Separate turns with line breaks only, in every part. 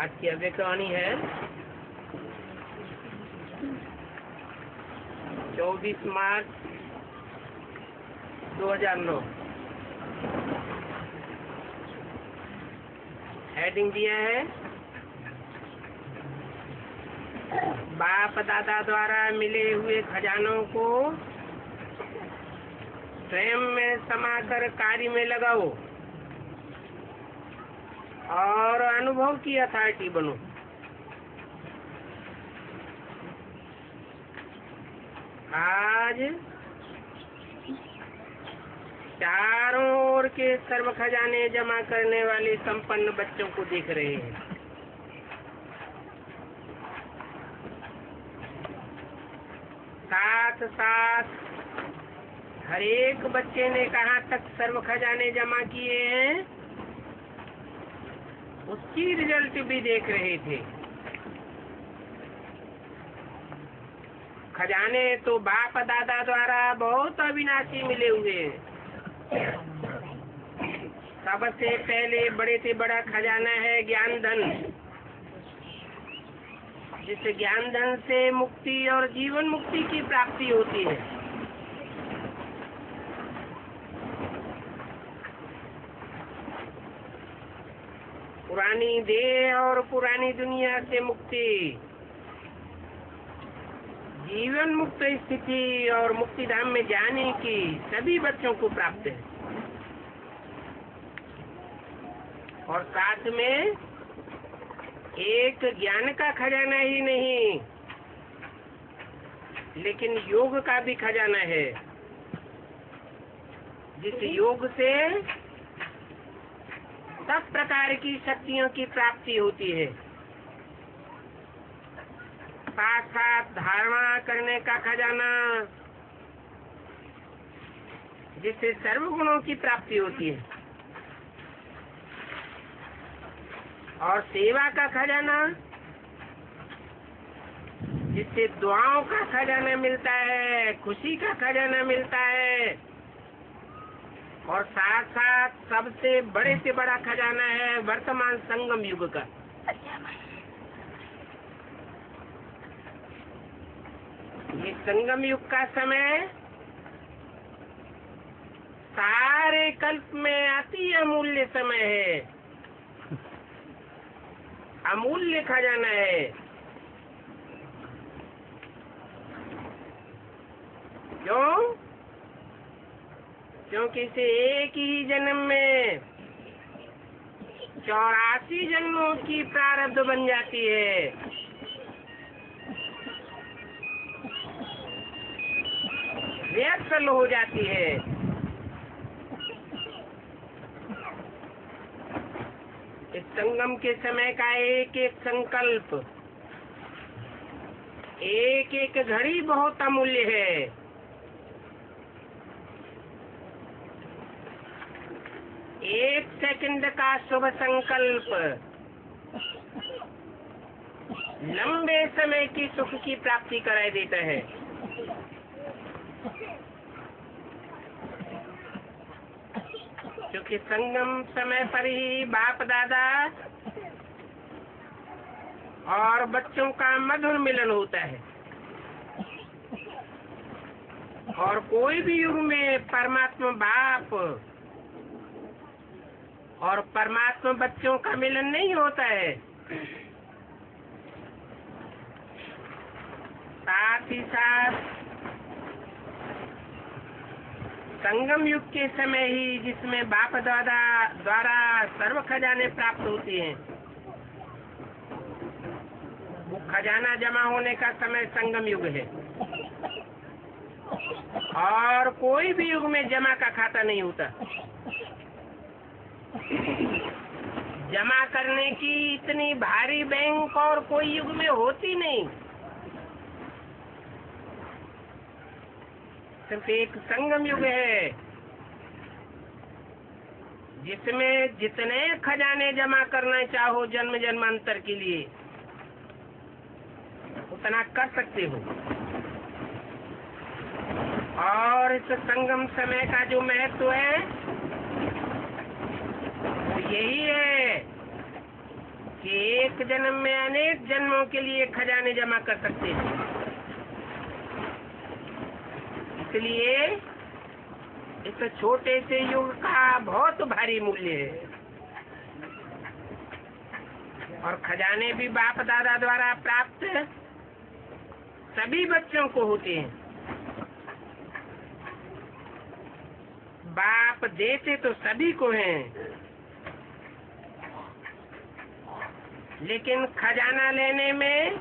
आज की अव्यय कहानी है 24 मार्च 2009। हेडिंग दिया है बाप दादा द्वारा मिले हुए खजानों को स्वयं में समाकर कार्य में लगाओ और अनुभव की अथॉरिटी बनो। आज चारों ओर के सर्व खजाने जमा करने वाले संपन्न बच्चों को देख रहे हैं। साथ साथ हर एक बच्चे ने कहाँ तक सर्व खजाने जमा किए हैं उसकी रिजल्ट भी देख रहे थे। खजाने तो बाप दादा द्वारा बहुत अविनाशी मिले हुए हैं। सबसे पहले बड़े से बड़ा खजाना है ज्ञान धन, जिस ज्ञान धन से मुक्ति और जीवन मुक्ति की प्राप्ति होती है। पुरानी देह और पुरानी दुनिया से मुक्ति, जीवन मुक्त स्थिति और मुक्ति धाम में जाने की सभी बच्चों को प्राप्त है। और साथ में एक ज्ञान का खजाना ही नहीं, लेकिन योग का भी खजाना है, जिस योग से सब प्रकार की शक्तियों की प्राप्ति होती है। साथ साथ धारणा करने का खजाना, जिससे सर्व गुणों की प्राप्ति होती है। और सेवा का खजाना, जिससे दुआओं का खजाना मिलता है, खुशी का खजाना मिलता है। और साथ साथ सबसे बड़े से बड़ा खजाना है वर्तमान संगम युग का। ये संगम युग का समय सारे कल्प में अति अमूल्य समय है, अमूल्य खजाना है। क्यों? क्योंकि इसे एक ही जन्म में 84 जन्मों की प्रारब्ध बन जाती है। व्यसल हो जाती है। इस संगम के समय का एक एक संकल्प, एक एक घड़ी बहुत अमूल्य है। एक सेकंड का शुभ संकल्प लंबे समय की सुख की प्राप्ति कराई देता है। क्योंकि संगम समय पर ही बाप दादा और बच्चों का मधुर मिलन होता है। और कोई भी युग में परमात्मा बाप और परमात्मा बच्चों का मिलन नहीं होता है। साथ ही साथ संगम युग के समय ही जिसमें बाप दादा द्वारा सर्व खजाने प्राप्त होते हैं, वो खजाना जमा होने का समय संगम युग है। और कोई भी युग में जमा का खाता नहीं होता। जमा करने की इतनी भारी बैंक और कोई युग में होती नहीं। सिर्फ एक संगम युग है जिसमें जितने खजाने जमा करना चाहो जन्म जन्मांतर के लिए उतना कर सकते हो। और इस संगम समय का जो महत्व है वो यही है कि एक जन्म में अनेक जन्मों के लिए खजाने जमा कर सकते हैं। इसलिए इस छोटे से युग का बहुत भारी मूल्य है। और खजाने भी बाप दादा द्वारा प्राप्त सभी बच्चों को होते हैं। बाप देते तो सभी को हैं, लेकिन खजाना लेने में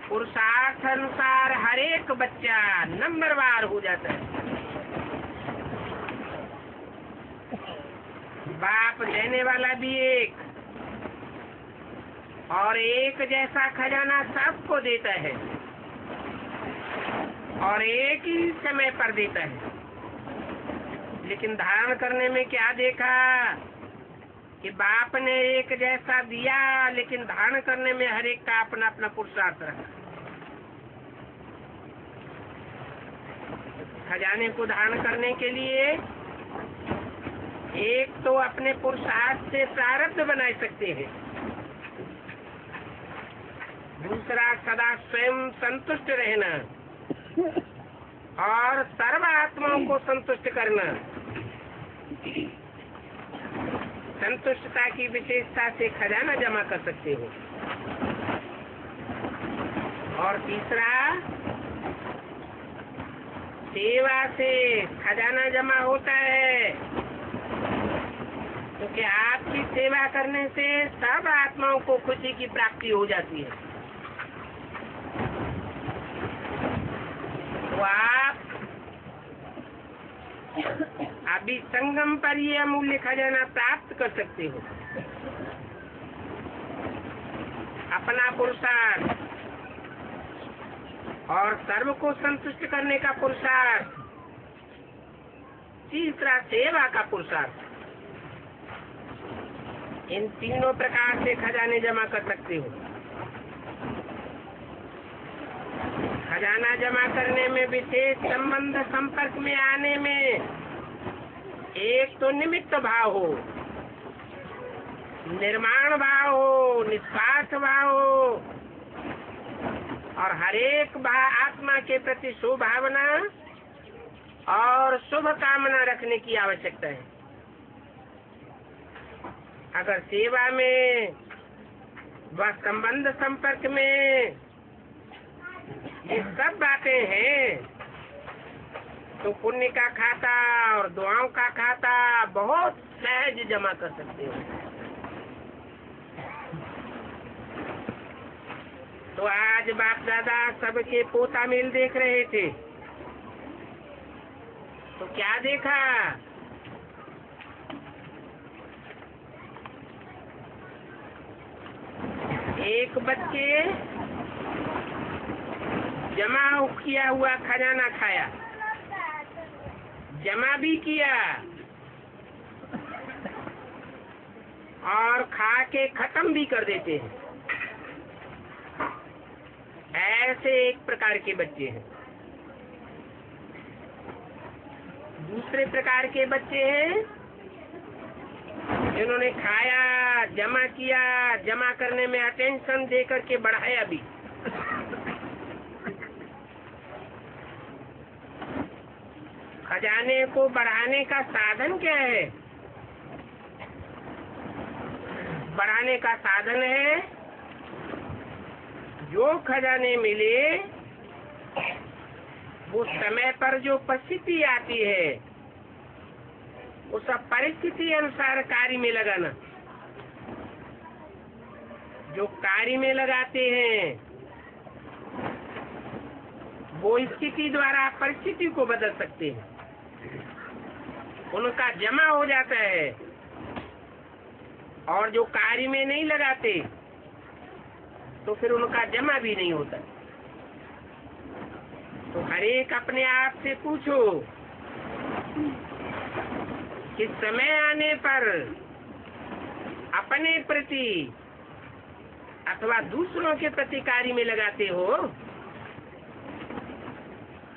पुरुषार्थ अनुसार हर एक बच्चा नंबरवार हो जाता है। बाप देने वाला भी एक, और एक जैसा खजाना सबको देता है और एक ही समय पर देता है। लेकिन धारण करने में क्या देखा कि बाप ने एक जैसा दिया, लेकिन धारण करने में हर एक का अपना अपना पुरुषार्थ रखा। खजाने को धारण करने के लिए एक तो अपने पुरुषार्थ से प्रारब्ध बना सकते हैं, दूसरा सदा स्वयं संतुष्ट रहना और सर्व आत्माओं को संतुष्ट करना। संतुष्टता की विशेषता से खजाना जमा कर सकते हो। और तीसरा, सेवा से खजाना जमा होता है, क्योंकि आपकी सेवा करने से सब आत्माओं को खुशी की प्राप्ति हो जाती है। तो आप अभी संगम पर ये अमूल्य खजाना प्राप्त कर सकते हो। अपना पुरुषार्थ और सर्व को संतुष्ट करने का पुरुषार्थ, तीसरा सेवा का पुरुषार्थ। इन तीनों प्रकार से खजाने जमा कर सकते हो। खजाना जमा करने में विशेष संबंध संपर्क में आने में एक तो निमित्त भाव हो, निर्माण भाव हो, निस्वार्थ भाव हो, और हरेक आत्मा के प्रति शुभ भावना और शुभ कामना रखने की आवश्यकता है। अगर सेवा में व संबंध संपर्क में ये सब बातें हैं, तो पुण्य का खाता और दुआओं का खाता बहुत सहज जमा कर सकते हो। तो आज बाप दादा सबके पोता मेल देख रहे थे, तो क्या देखा? एक बच्चे जमा किया हुआ खजाना खाया, जमा भी किया और खा के खत्म भी कर देते हैं। ऐसे एक प्रकार के बच्चे हैं। दूसरे प्रकार के बच्चे हैं जिन्होंने खाया, जमा किया, जमा करने में अटेंशन दे करके बढ़ाया भी। खजाने को बढ़ाने का साधन क्या है? बढ़ाने का साधन है जो खजाने मिले वो समय पर जो परिस्थिति आती है उस परिस्थिति अनुसार कार्य में लगाना। जो कार्य में लगाते हैं वो स्थिति द्वारा परिस्थिति को बदल सकते हैं, उनका जमा हो जाता है। और जो कार्य में नहीं लगाते तो फिर उनका जमा भी नहीं होता। तो हर एक अपने आप से पूछो कि समय आने पर अपने प्रति अथवा दूसरों के प्रति कार्य में लगाते हो,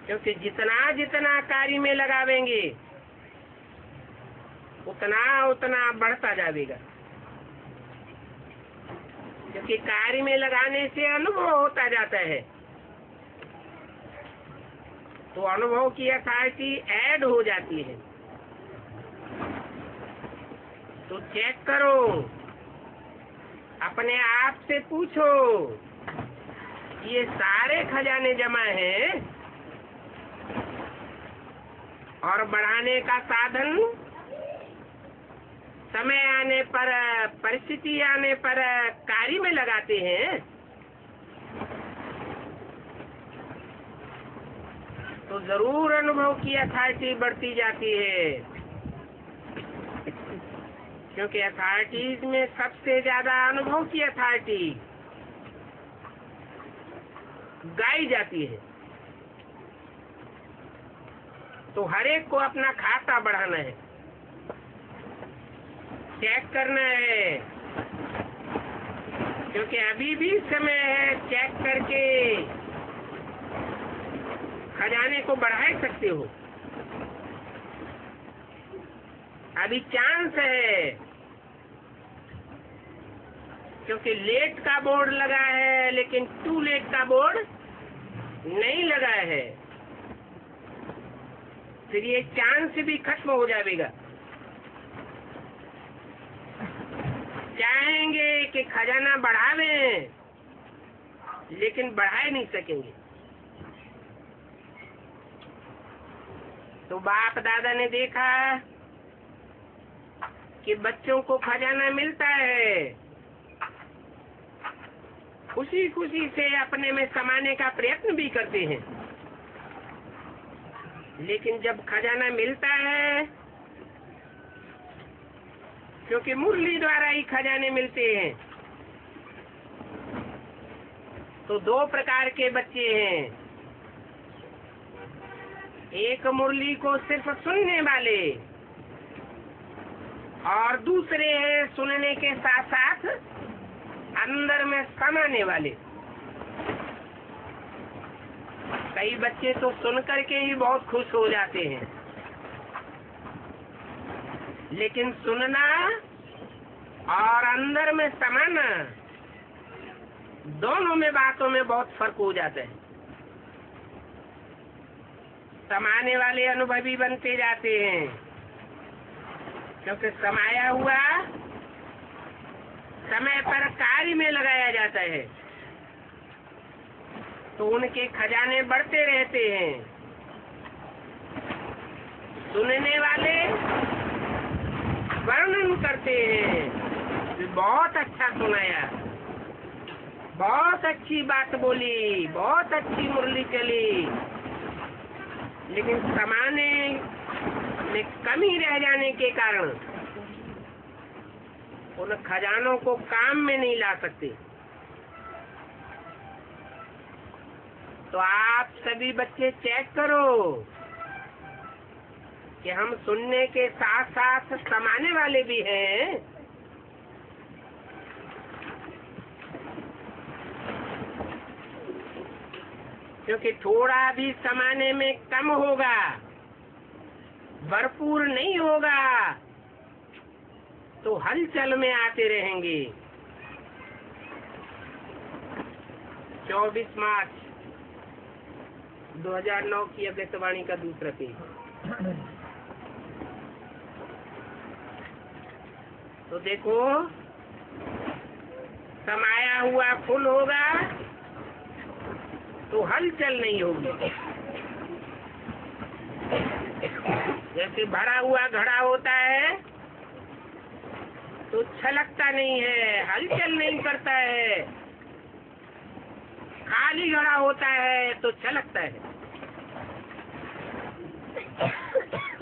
क्योंकि जितना जितना कार्य में लगावेंगे उतना उतना बढ़ता जाएगा। क्योंकि कार्य में लगाने से अनुभव होता जाता है, तो अनुभव की अथॉरिटी ऐड हो जाती है। तो चेक करो, अपने आप से पूछो, ये सारे खजाने जमा हैं और बढ़ाने का साधन समय आने पर, परिस्थिति आने पर कार्य में लगाते हैं, तो जरूर अनुभव की अथॉरिटी बढ़ती जाती है। क्योंकि अथॉरिटीज में सबसे ज्यादा अनुभव की अथॉरिटी गाई जाती है। तो हर एक को अपना खाता बढ़ाना है, चेक करना है, क्योंकि अभी भी समय है, चेक करके खजाने को बढ़ा सकते हो। अभी चांस है, क्योंकि लेट का बोर्ड लगा है लेकिन टू लेट का बोर्ड नहीं लगा है, फिर ये चांस भी खत्म हो जाएगा। चाहेंगे कि खजाना बढ़ावें, लेकिन बढ़ा ही नहीं सकेंगे। तो बाप दादा ने देखा कि बच्चों को खजाना मिलता है, खुशी खुशी से अपने में समाने का प्रयत्न भी करते हैं, लेकिन जब खजाना मिलता है, क्योंकि मुरली द्वारा ही खजाने मिलते हैं, तो दो प्रकार के बच्चे हैं। एक मुरली को सिर्फ सुनने वाले, और दूसरे हैं सुनने के साथ साथ अंदर में समाने वाले। कई बच्चे तो सुन करके ही बहुत खुश हो जाते हैं, लेकिन सुनना और अंदर में समाना, दोनों में बातों में बहुत फर्क हो जाता है। समाने वाले अनुभवी बनते जाते हैं, क्योंकि समाया हुआ समय पर कार्य में लगाया जाता है, तो उनके खजाने बढ़ते रहते हैं। सुनने वाले वर्णन करते हैं, बहुत अच्छा सुनाया, बहुत अच्छी बात बोली, बहुत अच्छी मुरली चली, लेकिन समाने में कमी रह जाने के कारण उन खजानों को काम में नहीं ला सकते। तो आप सभी बच्चे चेक करो कि हम सुनने के साथ साथ समाने वाले भी हैं। क्योंकि थोड़ा भी समाने में कम होगा, भरपूर नहीं होगा, तो हलचल में आते रहेंगे। 24 मार्च 2009 की अव्यक्तवाणी का दूसरा पेज। तो देखो, समाया हुआ फुल होगा तो हलचल नहीं होगी। जैसे भरा हुआ घड़ा होता है तो छलकता नहीं है, हलचल नहीं करता है। खाली घड़ा होता है तो छलकता है।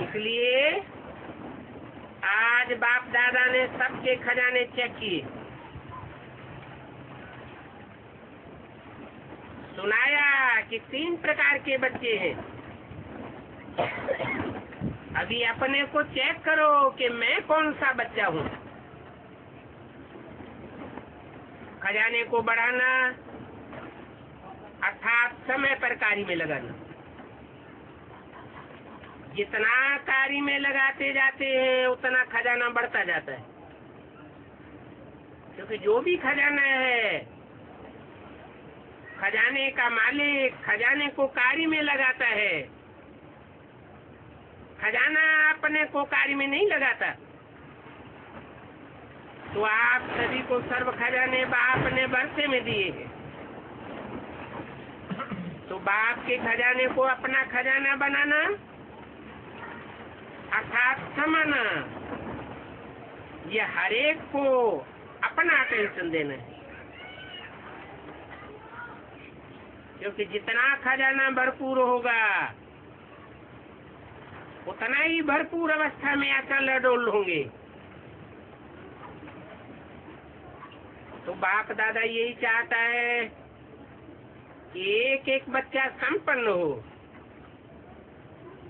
इसलिए आज बाप दादा ने सबके खजाने चेक किए, सुनाया कि 3 प्रकार के बच्चे हैं। अभी अपने को चेक करो कि मैं कौन सा बच्चा हूँ। खजाने को बढ़ाना अर्थात समय पर कार्य में लगाना। जितना कार्य में लगाते जाते हैं उतना खजाना बढ़ता जाता है। क्योंकि जो भी खजाना है, खजाने का मालिक खजाने को कार्य में लगाता है, खजाना अपने को कार्य में नहीं लगाता। तो आप सभी को सर्व खजाने बाप ने वर्षे में दिए हैं, तो बाप के खजाने को अपना खजाना बनाना अर्थात समाना, यह हर एक को अपना अटेंशन देना है। क्योंकि जितना खजाना भरपूर होगा उतना ही भरपूर अवस्था में अकल अडोल होंगे। तो बाप दादा यही चाहता है कि एक एक बच्चा संपन्न हो,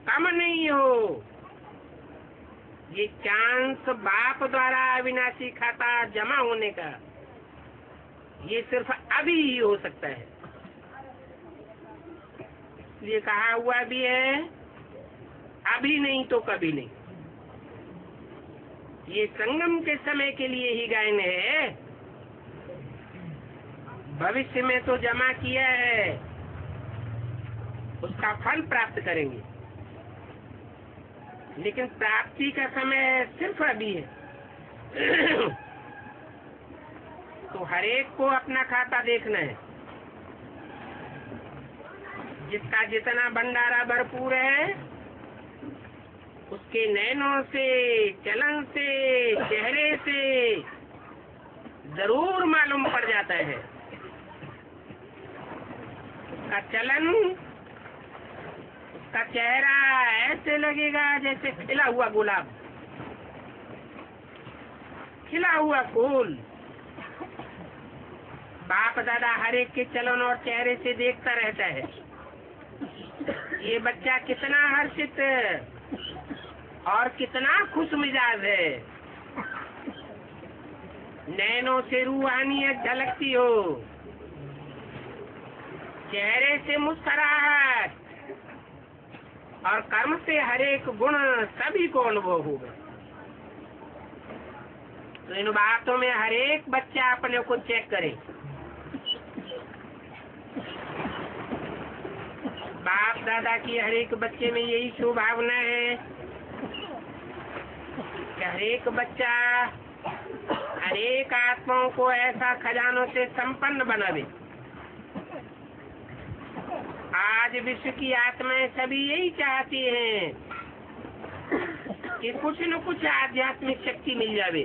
कम नहीं हो। ये चांस बाप द्वारा अविनाशी खाता जमा होने का, ये सिर्फ अभी ही हो सकता है। ये कहा हुआ भी है, अभी नहीं तो कभी नहीं। ये संगम के समय के लिए ही गायन है, भविष्य में तो जमा किया है, उसका फल प्राप्त करेंगे, लेकिन प्राप्ति का समय सिर्फ अभी है। तो हर एक को अपना खाता देखना है। जिसका जितना भंडारा भरपूर है, उसके नैनों से, चलन से, चेहरे से जरूर मालूम पड़ जाता है। उसका चलन, उसका चेहरा ऐसे लगेगा जैसे खिला हुआ गुलाब, खिला हुआ फूल। बाप दादा हर एक के चलन और चेहरे से देखता रहता है, ये बच्चा कितना हर्षित और कितना खुश मिजाज है। नैनों से रूहानियत झलकती हो, चेहरे से मुस्कुराहट और कर्म से हर एक गुण सभी को अनुभव होगा। तो इन बातों में हर एक बच्चा अपने को चेक करे। बाप दादा की हर एक बच्चे में यही शुभ भावना है कि हर एक बच्चा हर एक आत्माओं को ऐसा खजानों से संपन्न बनावे। आज विश्व की आत्माएं सभी यही चाहती हैं कि कुछ न कुछ आध्यात्मिक शक्ति मिल जावे,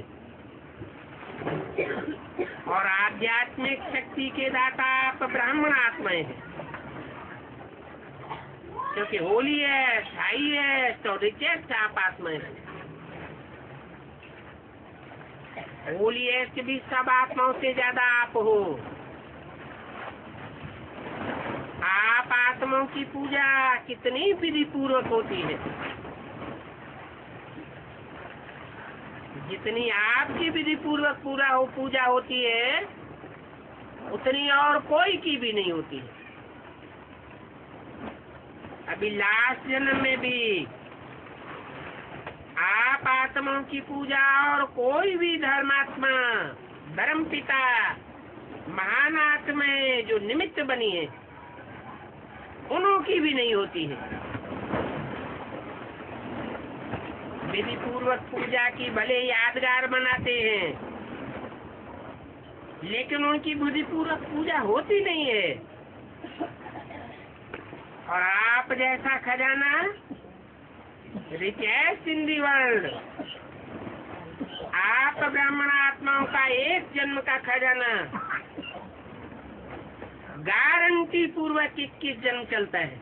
और आध्यात्मिक शक्ति के दाता आप ब्राह्मण आत्माएं हैं। क्योंकि होली है, साई है, तो रिचेस्ट आप आत्माएं हैं। होलीएस्ट भी सब आत्माओं से ज्यादा आप हो। आप आत्माओं की पूजा कितनी विधि पूर्वक होती है, जितनी आपकी विधि पूर्वक पूजा होती है, उतनी और कोई की भी नहीं होती है। अभी लास्ट जन्म में भी आप आत्माओं की पूजा और कोई भी धर्मात्मा, धर्म पिता, महान आत्माएं जो निमित्त बनी है, उन्हों की भी नहीं होती है। विधि पूर्वक पूजा की भले यादगार बनाते हैं, लेकिन उनकी विधि पूर्वक पूजा होती नहीं है। और आप जैसा खजाना रिचेस्ट इन दी वर्ल्ड, आप ब्राह्मण आत्माओं का एक जन्म का खजाना गारंटी पूर्वक 21 जन्म चलता है,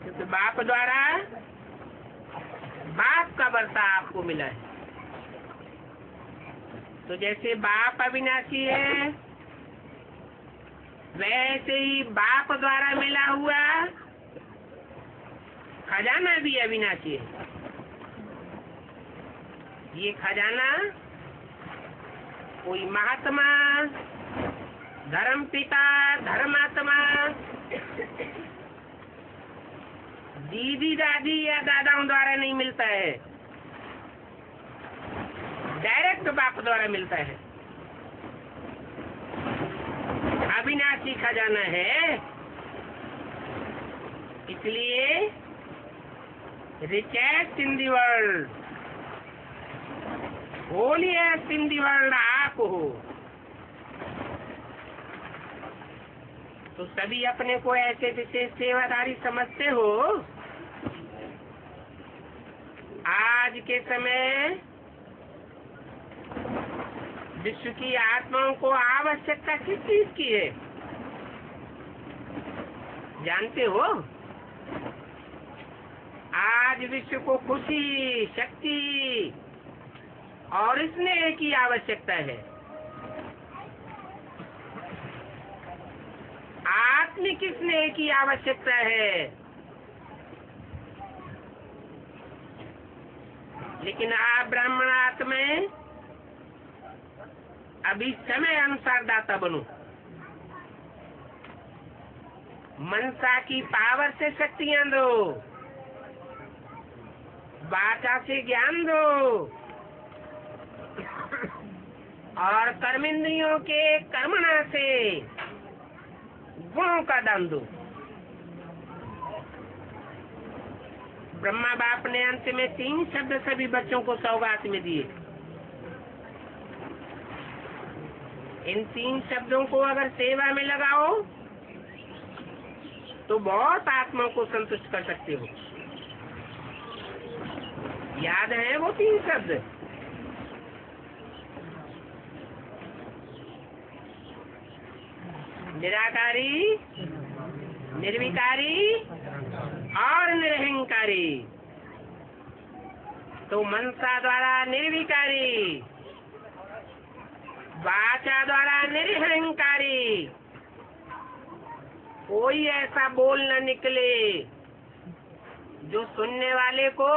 क्योंकि बाप द्वारा बाप का वर्षा आपको मिला है। तो जैसे बाप अविनाशी है, वैसे ही बाप द्वारा मिला हुआ खजाना भी अविनाशी है। ये खजाना कोई महात्मा, धर्म पिता, धर्मात्मा, दीदी दादी या दादाओं द्वारा नहीं मिलता है। डायरेक्ट बाप द्वारा मिलता है, अविनाशी खजाना है। इसलिए richest in the world, holiest in the world आप हो। तो सभी अपने को ऐसे विशेष सेवाधारी समझते हो। आज के समय विश्व की आत्माओं को आवश्यकता किस चीज की है जानते हो? आज विश्व को खुशी, शक्ति और स्नेह की आवश्यकता है। आत्मिक स्नेह की आवश्यकता है। लेकिन आप ब्राह्मण आत्माएं अभी समय अनुसार दाता बनो, मनसा की पावर से शक्तियां दो, वाचा से ज्ञान दो और कर्मेंद्रियों के कर्मणा से गुणों का दान दो। ब्रह्मा बाप ने अंत में 3 शब्द सभी बच्चों को सौगात में दिए। इन 3 शब्दों को अगर सेवा में लगाओ तो बहुत आत्माओं को संतुष्ट कर सकते हो। याद है वो 3 शब्द? निराकारी, निर्विकारी और निरहंकारी। तो मनसा द्वारा निर्विकारी, वाचा द्वारा निरहंकारी, कोई ऐसा बोल न निकले जो सुनने वाले को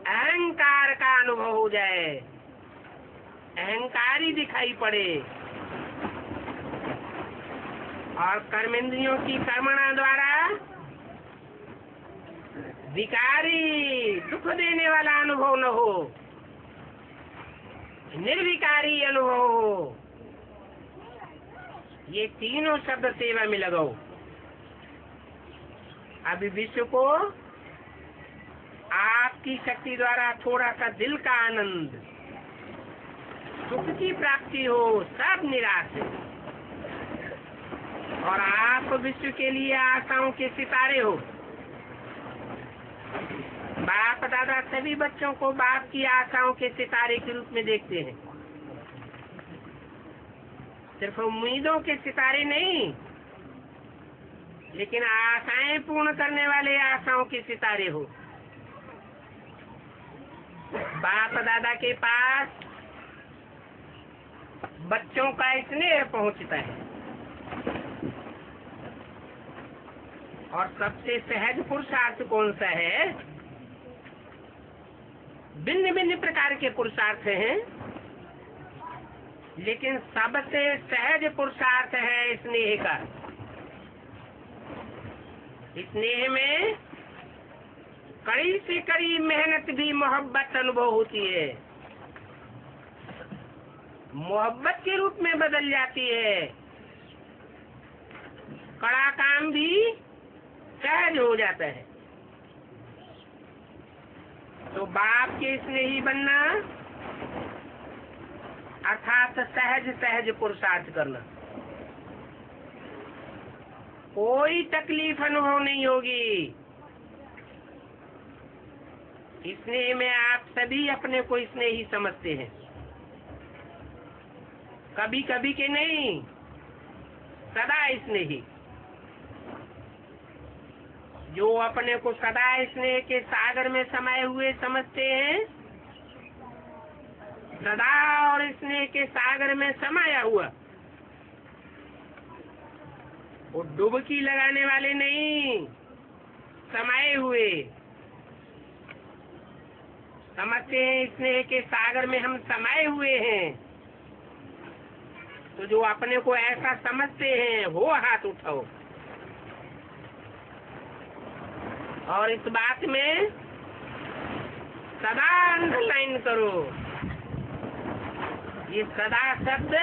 अहंकार का अनुभव हो जाए, अहंकारी दिखाई पड़े। और कर्मेंद्रियों की कर्मणा द्वारा विकारी, दुख देने वाला अनुभव न हो, निर्विकारी अनुभव हो। ये तीनों शब्द सेवा में लगाओ। अभी विश्व को आपकी शक्ति द्वारा थोड़ा सा दिल का आनंद, सुख की प्राप्ति हो, सब निराश है। और आप विश्व के लिए आशाओं के सितारे हो। बाप दादा सभी बच्चों को बाप की आशाओं के सितारे के रूप में देखते हैं। सिर्फ उम्मीदों के सितारे नहीं, लेकिन आशाएं पूर्ण करने वाले आशाओं के सितारे हो। बाप दादा के पास बच्चों का स्नेह पहुंचता है। और सबसे सहज पुरुषार्थ कौन सा है? भिन्न भिन्न प्रकार के पुरुषार्थ हैं, लेकिन सबसे सहज पुरुषार्थ है स्नेह का। स्नेह में कड़ी से कड़ी मेहनत भी मोहब्बत अनुभव होती है, मोहब्बत के रूप में बदल जाती है। कड़ा काम भी सहज हो जाता है। तो बाप के स्नेही बनना अर्थात सहज सहज पुरुषार्थ करना। कोई तकलीफ अनुभव नहीं होगी। स्नेह में आप सभी अपने को स्नेही समझते हैं, कभी कभी के नहीं, सदा स्नेही। जो अपने को सदा स्नेह के सागर में समाये हुए समझते हैं, सदा और स्नेह के सागर में समाया हुआ, वो डुबकी लगाने वाले नहीं, समाये हुए समझते हैं स्नेह के सागर में हम समाये हुए हैं। तो जो अपने को ऐसा समझते हैं वो हाथ उठाओ। और इस बात में सदा अंडरलाइन करो, ये सदा शब्द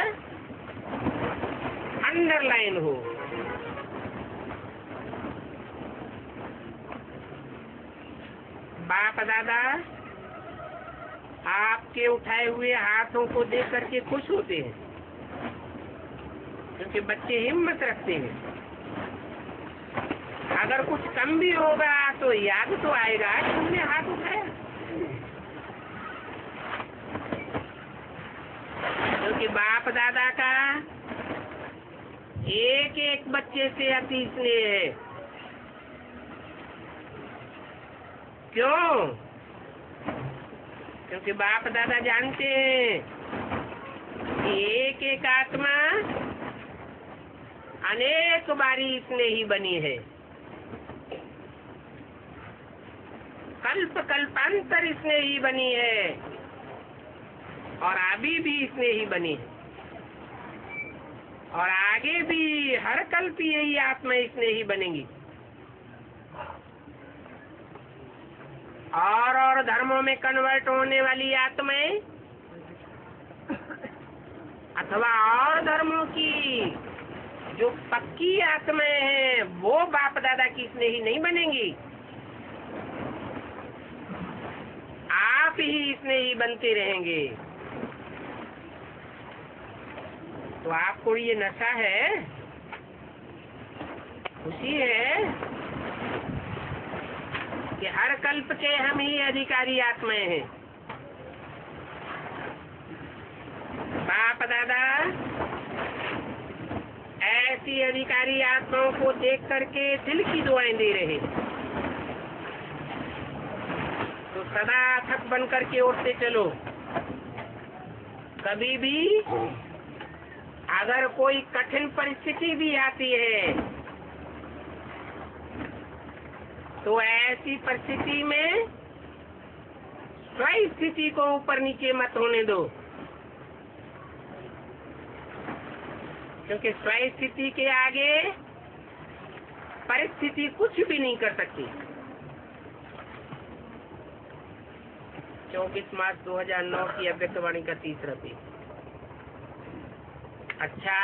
अंडरलाइन हो। बाप दादा आपके उठाए हुए हाथों को देख करके खुश होते हैं, क्योंकि बच्चे हिम्मत रखते हैं। अगर कुछ कम भी होगा तो याद तो आएगा कि तुमने हाथ उठाया, क्योंकि बाप दादा का एक एक बच्चे से अति स्नेह है। क्यों? क्योंकि बाप दादा जानते हैं कि एक एक आत्मा अनेक बारी इसने ही बनी है, कल्प कल्पांतर इसने ही बनी है, और अभी भी इसने ही बनी है, और आगे भी हर कल्प यही आत्मा इसने ही बनेगी। और धर्मों में कन्वर्ट होने वाली आत्माएं अथवा और धर्मों की जो पक्की आत्माएं हैं वो बाप दादा की इसने ही नहीं बनेंगी, आप ही इसने ही बनते रहेंगे। तो आपको ये नशा है, खुशी है कि हर कल्प के हम ही अधिकारी आत्माएं हैं। बाप दादा ऐसी अधिकारी आत्माओं को देख करके दिल की दुआएं दे रहे हैं। तो सदा थक बन करके उठते चलो। कभी भी अगर कोई कठिन परिस्थिति भी आती है तो ऐसी परिस्थिति में स्थिति को ऊपर नीचे मत होने दो, क्योंकि स्थिति के आगे परिस्थिति कुछ भी नहीं कर सकती। 24 मार्च 2009 की अव्यक्तवाणी का तीसरा पेज। अच्छा,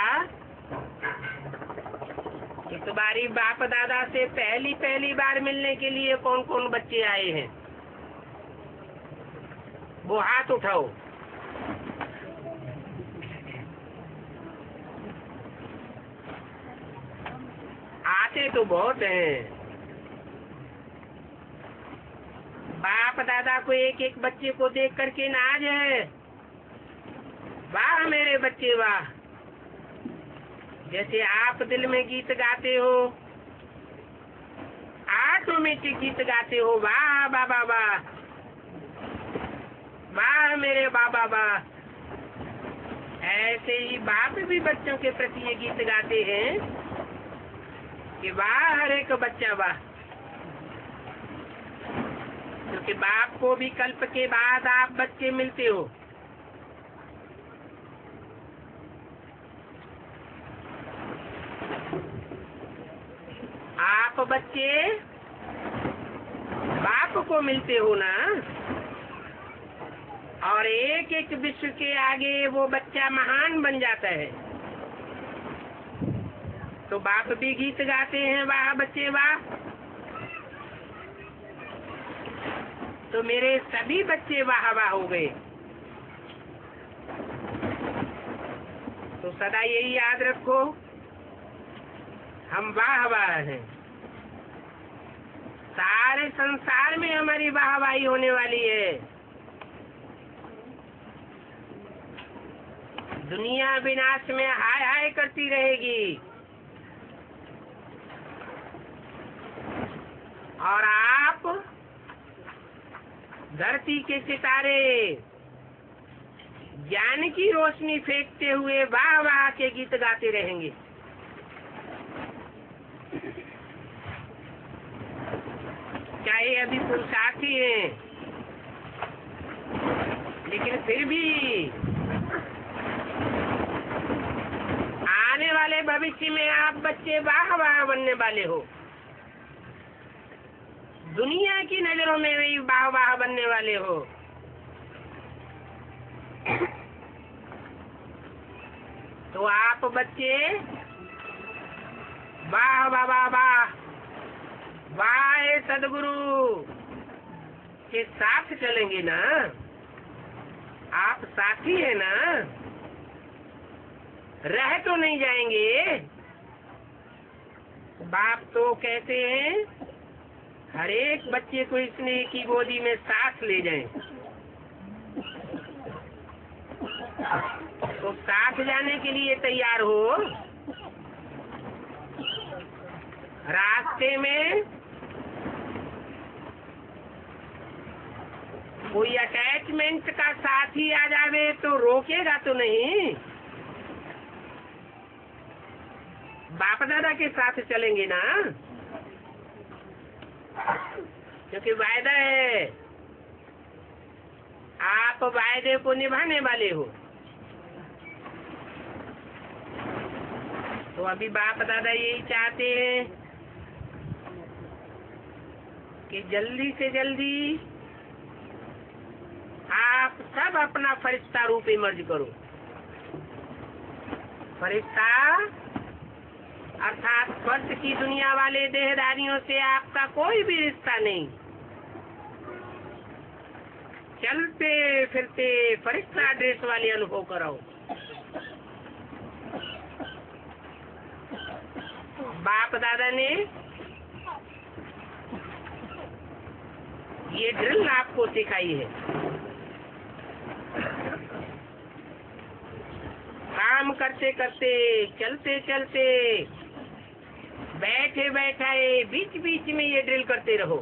इस बारी बाप दादा से पहली बार मिलने के लिए कौन कौन बच्चे आए हैं? वो हाथ उठाओ। आते तो बहुत हैं। बाप दादा को एक एक बच्चे को देख करके नाज है, वाह मेरे बच्चे वाह। जैसे आप दिल में गीत गाते हो, ऑटोमेटिक गीत गाते हो, वाह बाबा वाह, वाह मेरे बाबा वाह। ऐसे ही बाप भी बच्चों के प्रति ये गीत गाते हैं कि वाह हर एक बच्चा वाह। क्योंकि बाप को भी कल्प के बाद आप बच्चे मिलते हो। आप बच्चे बाप को मिलते हो ना, और एक एक विश्व के आगे वो बच्चा महान बन जाता है। तो बाप भी गीत गाते हैं, वाह बच्चे वाह। तो मेरे सभी बच्चे वाह वाह हो गए। तो सदा यही याद रखो, हम वाह वाह हैं। सारे संसार में हमारी वाहवाही होने वाली है। दुनिया विनाश में हाय हाय करती रहेगी, और आप धरती के सितारे ज्ञान की रोशनी फेंकते हुए वाह वाह के गीत गाते रहेंगे। चाहे अभी पुरुषार्थी हैं, लेकिन फिर भी आने वाले भविष्य में आप बच्चे वाह वाह बनने वाले हो। दुनिया की नजरों में भी वाह वाह बनने वाले हो। तो आप बच्चे वाह वाह वाह वाह वाह सदगुरु के साथ चलेंगे ना, आप साथी है ना, रह तो नहीं जाएंगे। बाप तो कहते हैं हर एक बच्चे को स्नेह की गोदी में साथ ले जाएं। तो साथ जाने के लिए तैयार हो। रास्ते में कोई अटैचमेंट का साथी आ जावे तो रोकेगा तो नहीं। बाप दादा के साथ चलेंगे ना, क्योंकि वायदा है, आप वायदे को निभाने वाले हो। तो अभी बाप दादा यही चाहते हैं कि जल्दी से जल्दी आप सब अपना फरिश्ता रूप इमर्ज करो। फरिश्ता अर्थात स्पर्श की दुनिया वाले देहधारियों से आपका कोई भी रिश्ता नहीं। चलते फिरते फरिश्ता ड्रेस वाले अनुभव कराओ। बाप दादा ने ये ड्रिल आपको सिखाई है। काम करते करते, चलते चलते, बैठे बैठाए बीच बीच में ये ड्रिल करते रहो।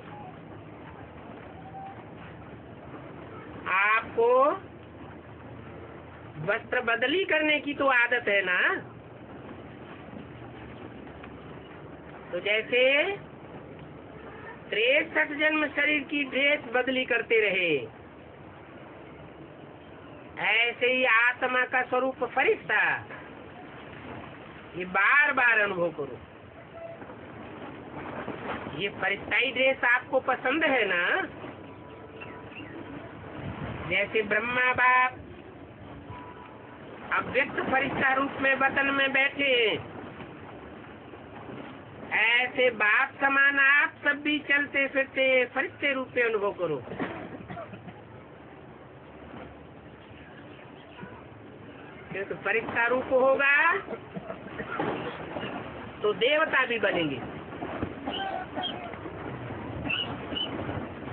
आपको वस्त्र बदली करने की तो आदत है ना। तो जैसे 63 जन्म शरीर की ड्रेस बदली करते रहे, ऐसे ही आत्मा का स्वरूप फरिश्ता ये बार बार अनुभव करो। ये फरिश्ताई ड्रेस आपको पसंद है ना। जैसे ब्रह्मा बाप अव्यक्त फरिश्ता रूप में वतन में बैठे, ऐसे बाप समान आप सब भी चलते फिरते फरिश्ते रूप में अनुभव करो। क्योंकि फरिश्ता रूप होगा तो देवता भी बनेंगे।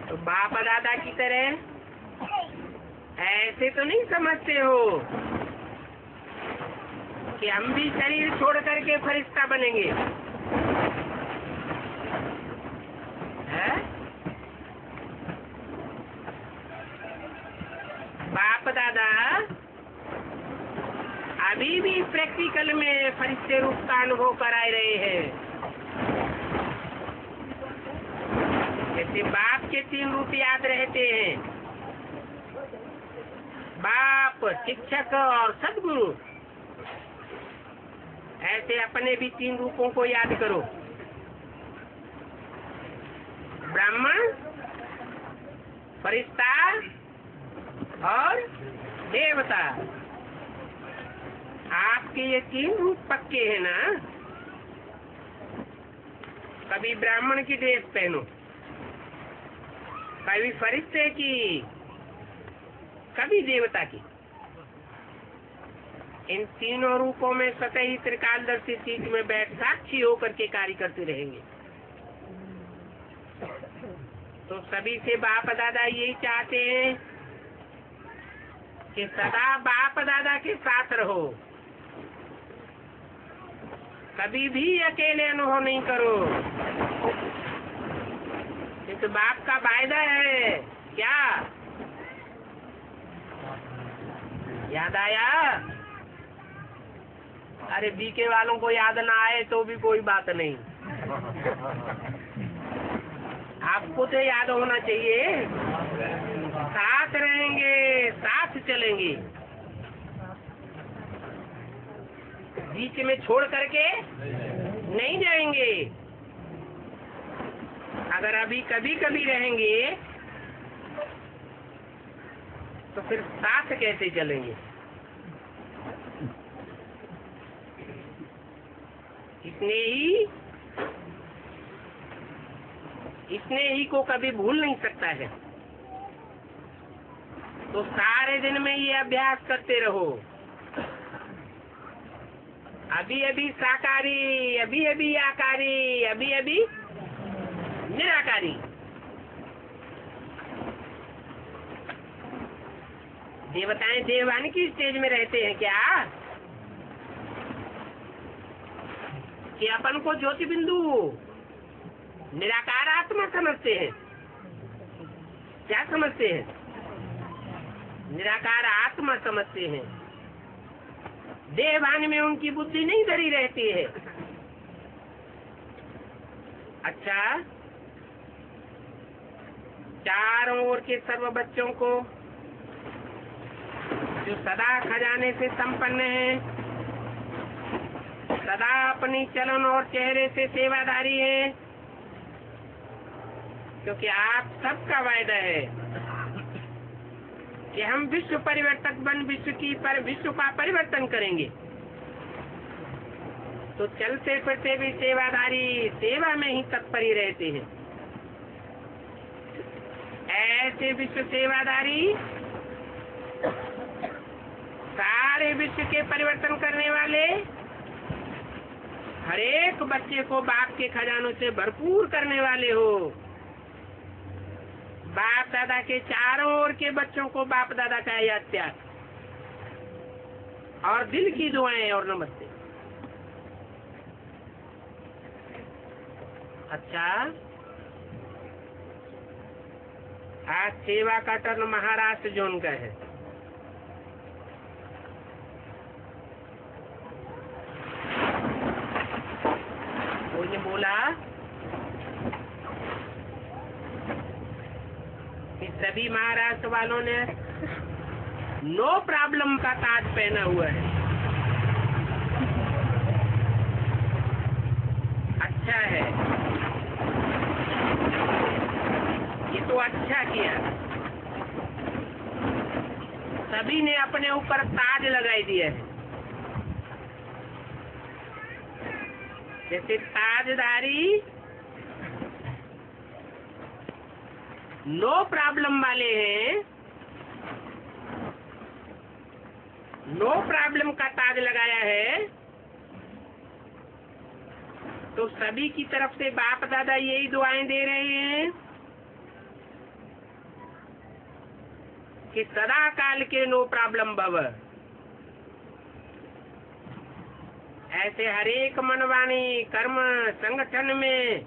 तो बाप दादा की तरह ऐसे तो नहीं समझते हो कि हम भी शरीर छोड़ करके फरिश्ता बनेंगे, है? बाप दादा अभी भी प्रैक्टिकल में फरिश्ते रूप का अनुभव कराए रहे हैं। जैसे बाप के 3 रूप याद रहते हैं, बाप, शिक्षक और सदगुरु, ऐसे अपने भी 3 रूपों को याद करो। ब्राह्मण, फरिश्ता और देवता। आपके ये 3 रूप पक्के हैं ना। कभी ब्राह्मण की ड्रेस पहनो, कभी फरिश्ते की, कभी देवता की। इन तीनों रूपों में सतही त्रिकालदर्शी सीट में बैठ साक्षी होकर के कार्य करते रहेंगे। तो सभी से बाप दादा यही चाहते हैं कि सदा बाप दादा के साथ रहो, कभी भी अकेले अनुभव नहीं करो। ये तो बाप का वायदा है। क्या याद आया? अरे बीके वालों को याद ना आए तो भी कोई बात नहीं, आपको तो याद होना चाहिए। साथ रहेंगे, साथ चलेंगे, बीच में छोड़ करके नहीं जाएंगे। अगर अभी कभी कभी रहेंगे तो फिर साथ कैसे चलेंगे? इसने ही को कभी भूल नहीं सकता है। तो सारे दिन में ये अभ्यास करते रहो। अभी अभी साकारी, अभी अभी आकारी, अभी अभी निराकारी। देवताएं देववाणी की स्टेज में रहते हैं क्या? कि अपन को ज्योति बिंदु निराकार आत्मा समझते हैं? क्या समझते हैं? निराकार आत्मा समझते हैं। देववाणी में उनकी बुद्धि नहीं धरी रहती है। अच्छा, चारों ओर के सर्व बच्चों को जो सदा खजाने से संपन्न है, सदा अपनी चलन और चेहरे से सेवादारी है, क्योंकि आप सबका वायदा है कि हम विश्व परिवर्तक बन विश्व का परिवर्तन करेंगे। तो चलते फिरते भी सेवादारी सेवा में ही तत्पर ही रहते हैं। ऐसे विश्व सेवादारी सारे विश्व के परिवर्तन करने वाले, हर एक बच्चे को बाप के खजानों से भरपूर करने वाले हो। बाप दादा के चारों ओर के बच्चों को बाप दादा का याद त्याग और दिल की दुआएं और नमस्ते। अच्छा, आज सेवा का टर्न महाराष्ट्र जोन का है। कोई ने बोला कि सभी महाराष्ट्र वालों ने नो प्रॉब्लम का ताज पहना हुआ है। अच्छा है, ये तो अच्छा किया। सभी ने अपने ऊपर ताज लगाई दिया है। जैसे ताजदारी नो प्रॉब्लम वाले हैं, नो प्रॉब्लम का ताज लगाया है, तो सभी की तरफ से बाप दादा यही दुआएं दे रहे हैं कि सदा काल के नो प्रॉब्लम भव। ऐसे हरेक मनवाणी कर्म संगठन में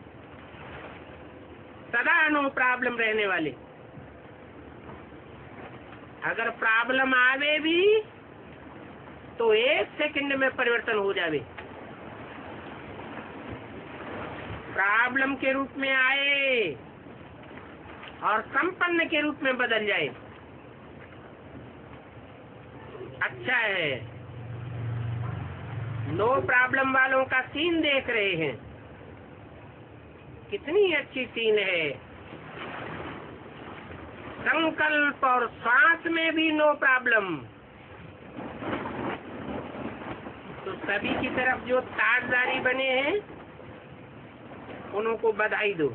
सदा नो प्रॉब्लम रहने वाले। अगर प्रॉब्लम आवे भी तो 1 सेकंड में परिवर्तन हो जावे। प्रॉब्लम के रूप में आए और संपन्न के रूप में बदल जाए। अच्छा है, नो प्रॉब्लम वालों का सीन देख रहे हैं। कितनी अच्छी सीन है। संकल्प और श्वास में भी नो प्रॉब्लम। तो सभी की तरफ जो ताजदारी बने हैं उनको बधाई दो।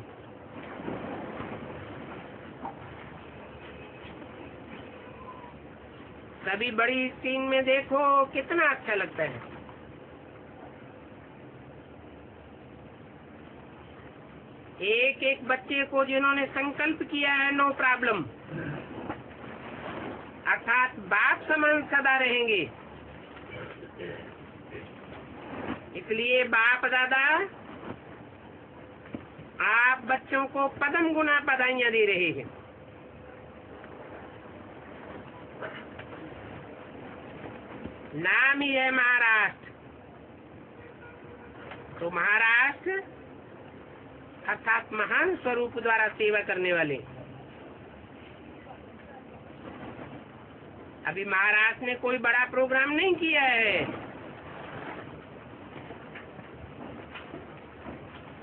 सभी बड़ी सीन में देखो कितना अच्छा लगता है। एक एक बच्चे को जिन्होंने संकल्प किया है नो प्रॉब्लम, अर्थात बाप समान सदा रहेंगे। इसलिए बाप दादा आप बच्चों को पदम गुना बधाइयां दे रहे हैं। नाम ही है महाराष्ट्र। तो महाराष्ट्र अर्थात महान स्वरूप द्वारा सेवा करने वाले। अभी महाराष्ट्र ने कोई बड़ा प्रोग्राम नहीं किया है।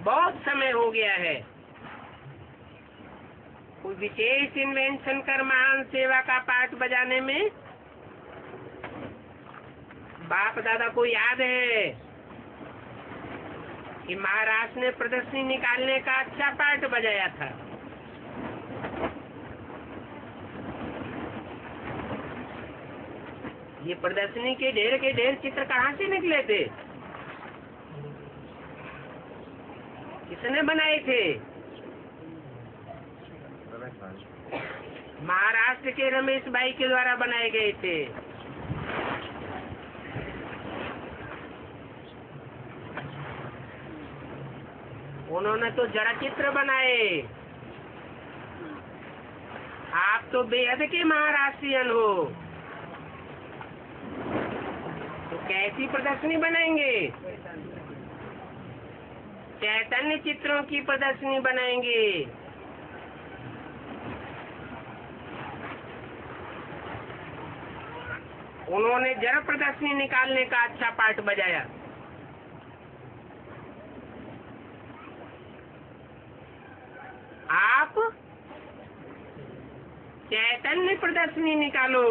बहुत समय हो गया है। कोई विशेष इन्वेंशन कर महान सेवा का पार्ट बजाने में बाप दादा को याद है कि महाराष्ट्र ने प्रदर्शनी निकालने का अच्छा पार्ट बजाया था। ये प्रदर्शनी के ढेर चित्र कहाँ से निकले थे? किसने बनाए थे? महाराष्ट्र के रमेश भाई के द्वारा बनाए गए थे। उन्होंने तो जड़ा चित्र बनाए। आप तो बेहद के महाराष्ट्रियन हो, तो कैसी प्रदर्शनी बनाएंगे? चैतन्य चित्रों की प्रदर्शनी बनाएंगे। उन्होंने जड़ प्रदर्शनी निकालने का अच्छा पार्ट बजाया। आप चैतन्य प्रदर्शनी निकालो।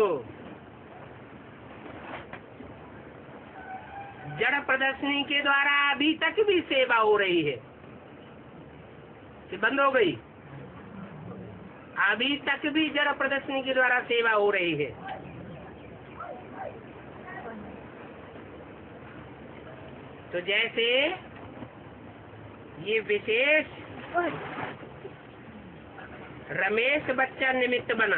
जड़ प्रदर्शनी के द्वारा अभी तक भी सेवा हो रही है कि बंद हो गई? अभी तक भी जड़ प्रदर्शनी के द्वारा सेवा हो रही है। तो जैसे ये विशेष रमेश बच्चा निमित्त बना,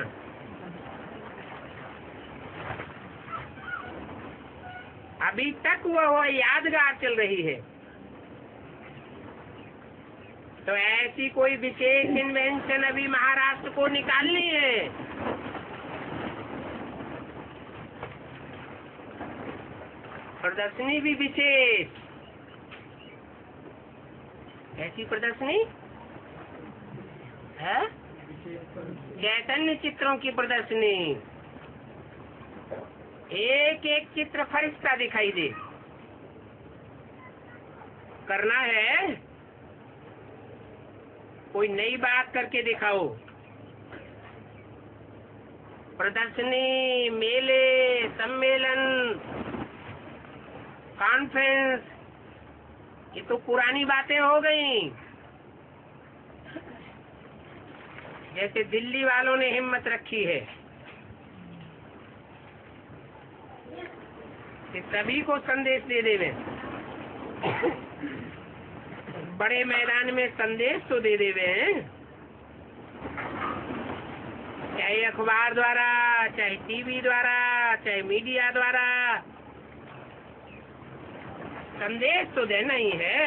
अभी तक वह यादगार चल रही है। तो ऐसी कोई विशेष इन्वेंशन अभी महाराष्ट्र को निकालनी है। प्रदर्शनी भी विशेष, ऐसी प्रदर्शनी है चैतन्य चित्रों की प्रदर्शनी। एक एक चित्र फरिश्ता दिखाई दे। करना है कोई नई बात करके दिखाओ। प्रदर्शनी, मेले, सम्मेलन, कॉन्फ्रेंस, ये तो पुरानी बातें हो गई। जैसे दिल्ली वालों ने हिम्मत रखी है कि सभी को संदेश दे देवे। बड़े मैदान में संदेश तो दे देवे हैं, चाहे अखबार द्वारा, चाहे टीवी द्वारा, चाहे मीडिया द्वारा, संदेश तो देना ही है।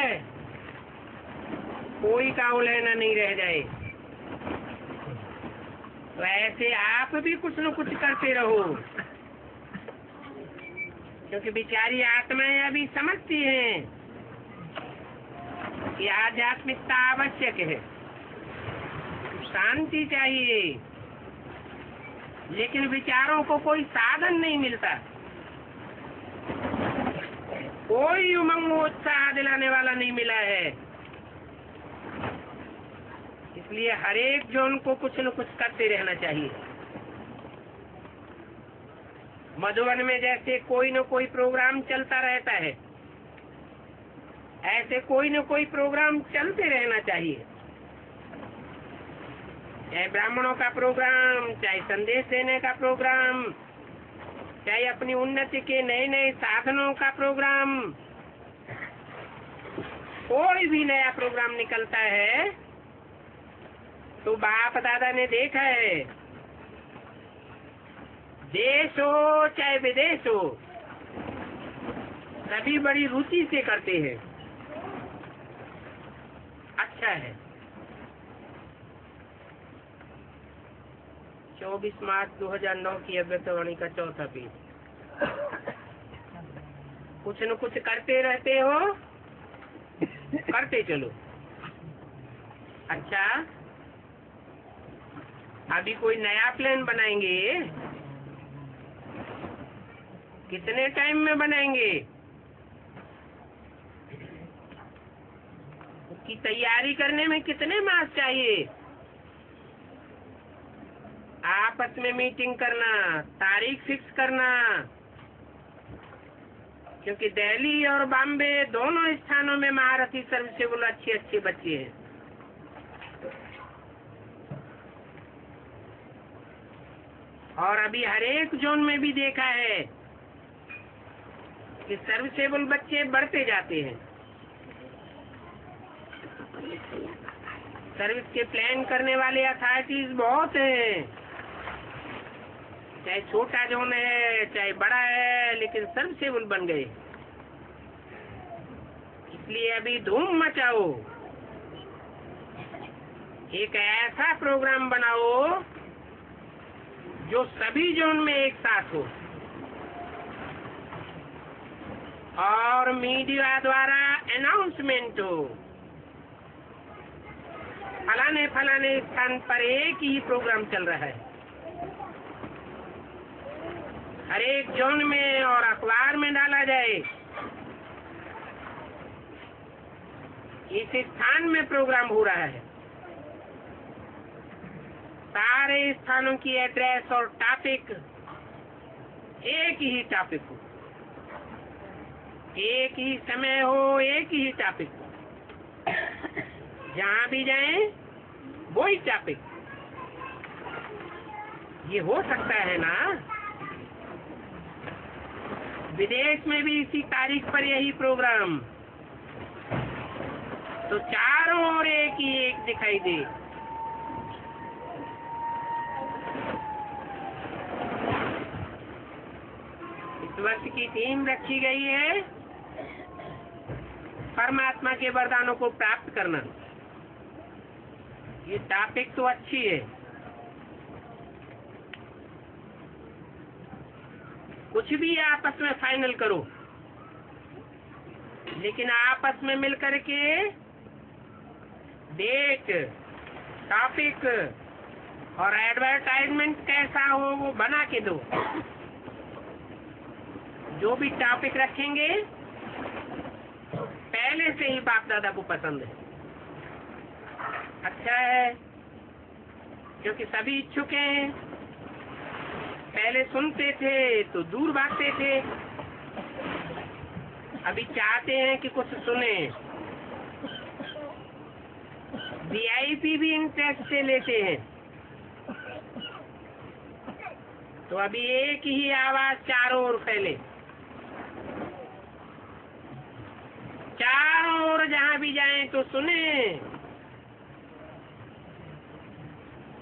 कोई काऊ लेना नहीं रह जाए। तो ऐसे आप भी कुछ न कुछ करते रहो, क्योंकि बेचारी आत्माएं अभी समझती हैं कि आध्यात्मिकता आवश्यक है, शांति चाहिए, लेकिन विचारों को कोई साधन नहीं मिलता, कोई उमंग उत्साह दिलाने वाला नहीं मिला है। इसलिए हर एक जन को कुछ न कुछ करते रहना चाहिए। मधुबन में जैसे कोई न कोई प्रोग्राम चलता रहता है, ऐसे कोई न कोई प्रोग्राम चलते रहना चाहिए। चाहे ब्राह्मणों का प्रोग्राम, चाहे संदेश देने का प्रोग्राम, चाहे अपनी उन्नति के नए नए साधनों का प्रोग्राम, कोई भी नया प्रोग्राम निकलता है तो बाप दादा ने देखा है, देश हो चाहे विदेश हो, सभी बड़ी रुचि से करते हैं। अच्छा है। 24 मार्च 2009 की अव्यक्तवाणी का चौथा पेज। कुछ न कुछ करते रहते हो, करते चलो। अच्छा, अभी कोई नया प्लान बनाएंगे? कितने टाइम में बनाएंगे? उसकी तैयारी करने में कितने मास चाहिए? आपस में मीटिंग करना, तारीख फिक्स करना, क्योंकि दिल्ली और बॉम्बे दोनों स्थानों में महारथी सर्विसेबल अच्छे बच्चे हैं। और अभी हर एक जोन में भी देखा है कि सर्विसेबल बच्चे बढ़ते जाते हैं। सर्विस के प्लान करने वाले अथॉरिटीज बहुत हैं, चाहे छोटा जोन है चाहे बड़ा है, लेकिन सर्विसेबल बन गए। इसलिए अभी धूम मचाओ, एक ऐसा प्रोग्राम बनाओ जो सभी जोन में एक साथ हो और मीडिया द्वारा अनाउंसमेंट हो, फलाने स्थान पर एक ही प्रोग्राम चल रहा है हर एक जोन में, और अखबार में डाला जाए इस स्थान में प्रोग्राम हो रहा है। सारे स्थानों की एड्रेस और टॉपिक एक ही टॉपिक हो, एक ही समय हो, एक ही टॉपिक हो, जहाँ भी जाएं वही टॉपिक। ये हो सकता है ना? विदेश में भी इसी तारीख पर यही प्रोग्राम, तो चारों ओर एक ही एक दिखाई दे। इस वर्ष की थीम रखी गई है परमात्मा के वरदानों को प्राप्त करना। ये टॉपिक तो अच्छी है, कुछ भी आपस में फाइनल करो, लेकिन आपस में मिलकर के डेट, टॉपिक और एडवर्टाइजमेंट कैसा हो वो बना के दो। जो भी टॉपिक रखेंगे पहले से ही बाप दादा को पसंद है, अच्छा है, क्योंकि सभी इच्छुक हैं। पहले सुनते थे तो दूर भागते थे, अभी चाहते हैं कि कुछ सुने। वीआईपी भी इंटरेस्ट से लेते हैं, तो अभी एक ही आवाज चारों ओर फैले, चारों ओर जहाँ भी जाएं तो सुने।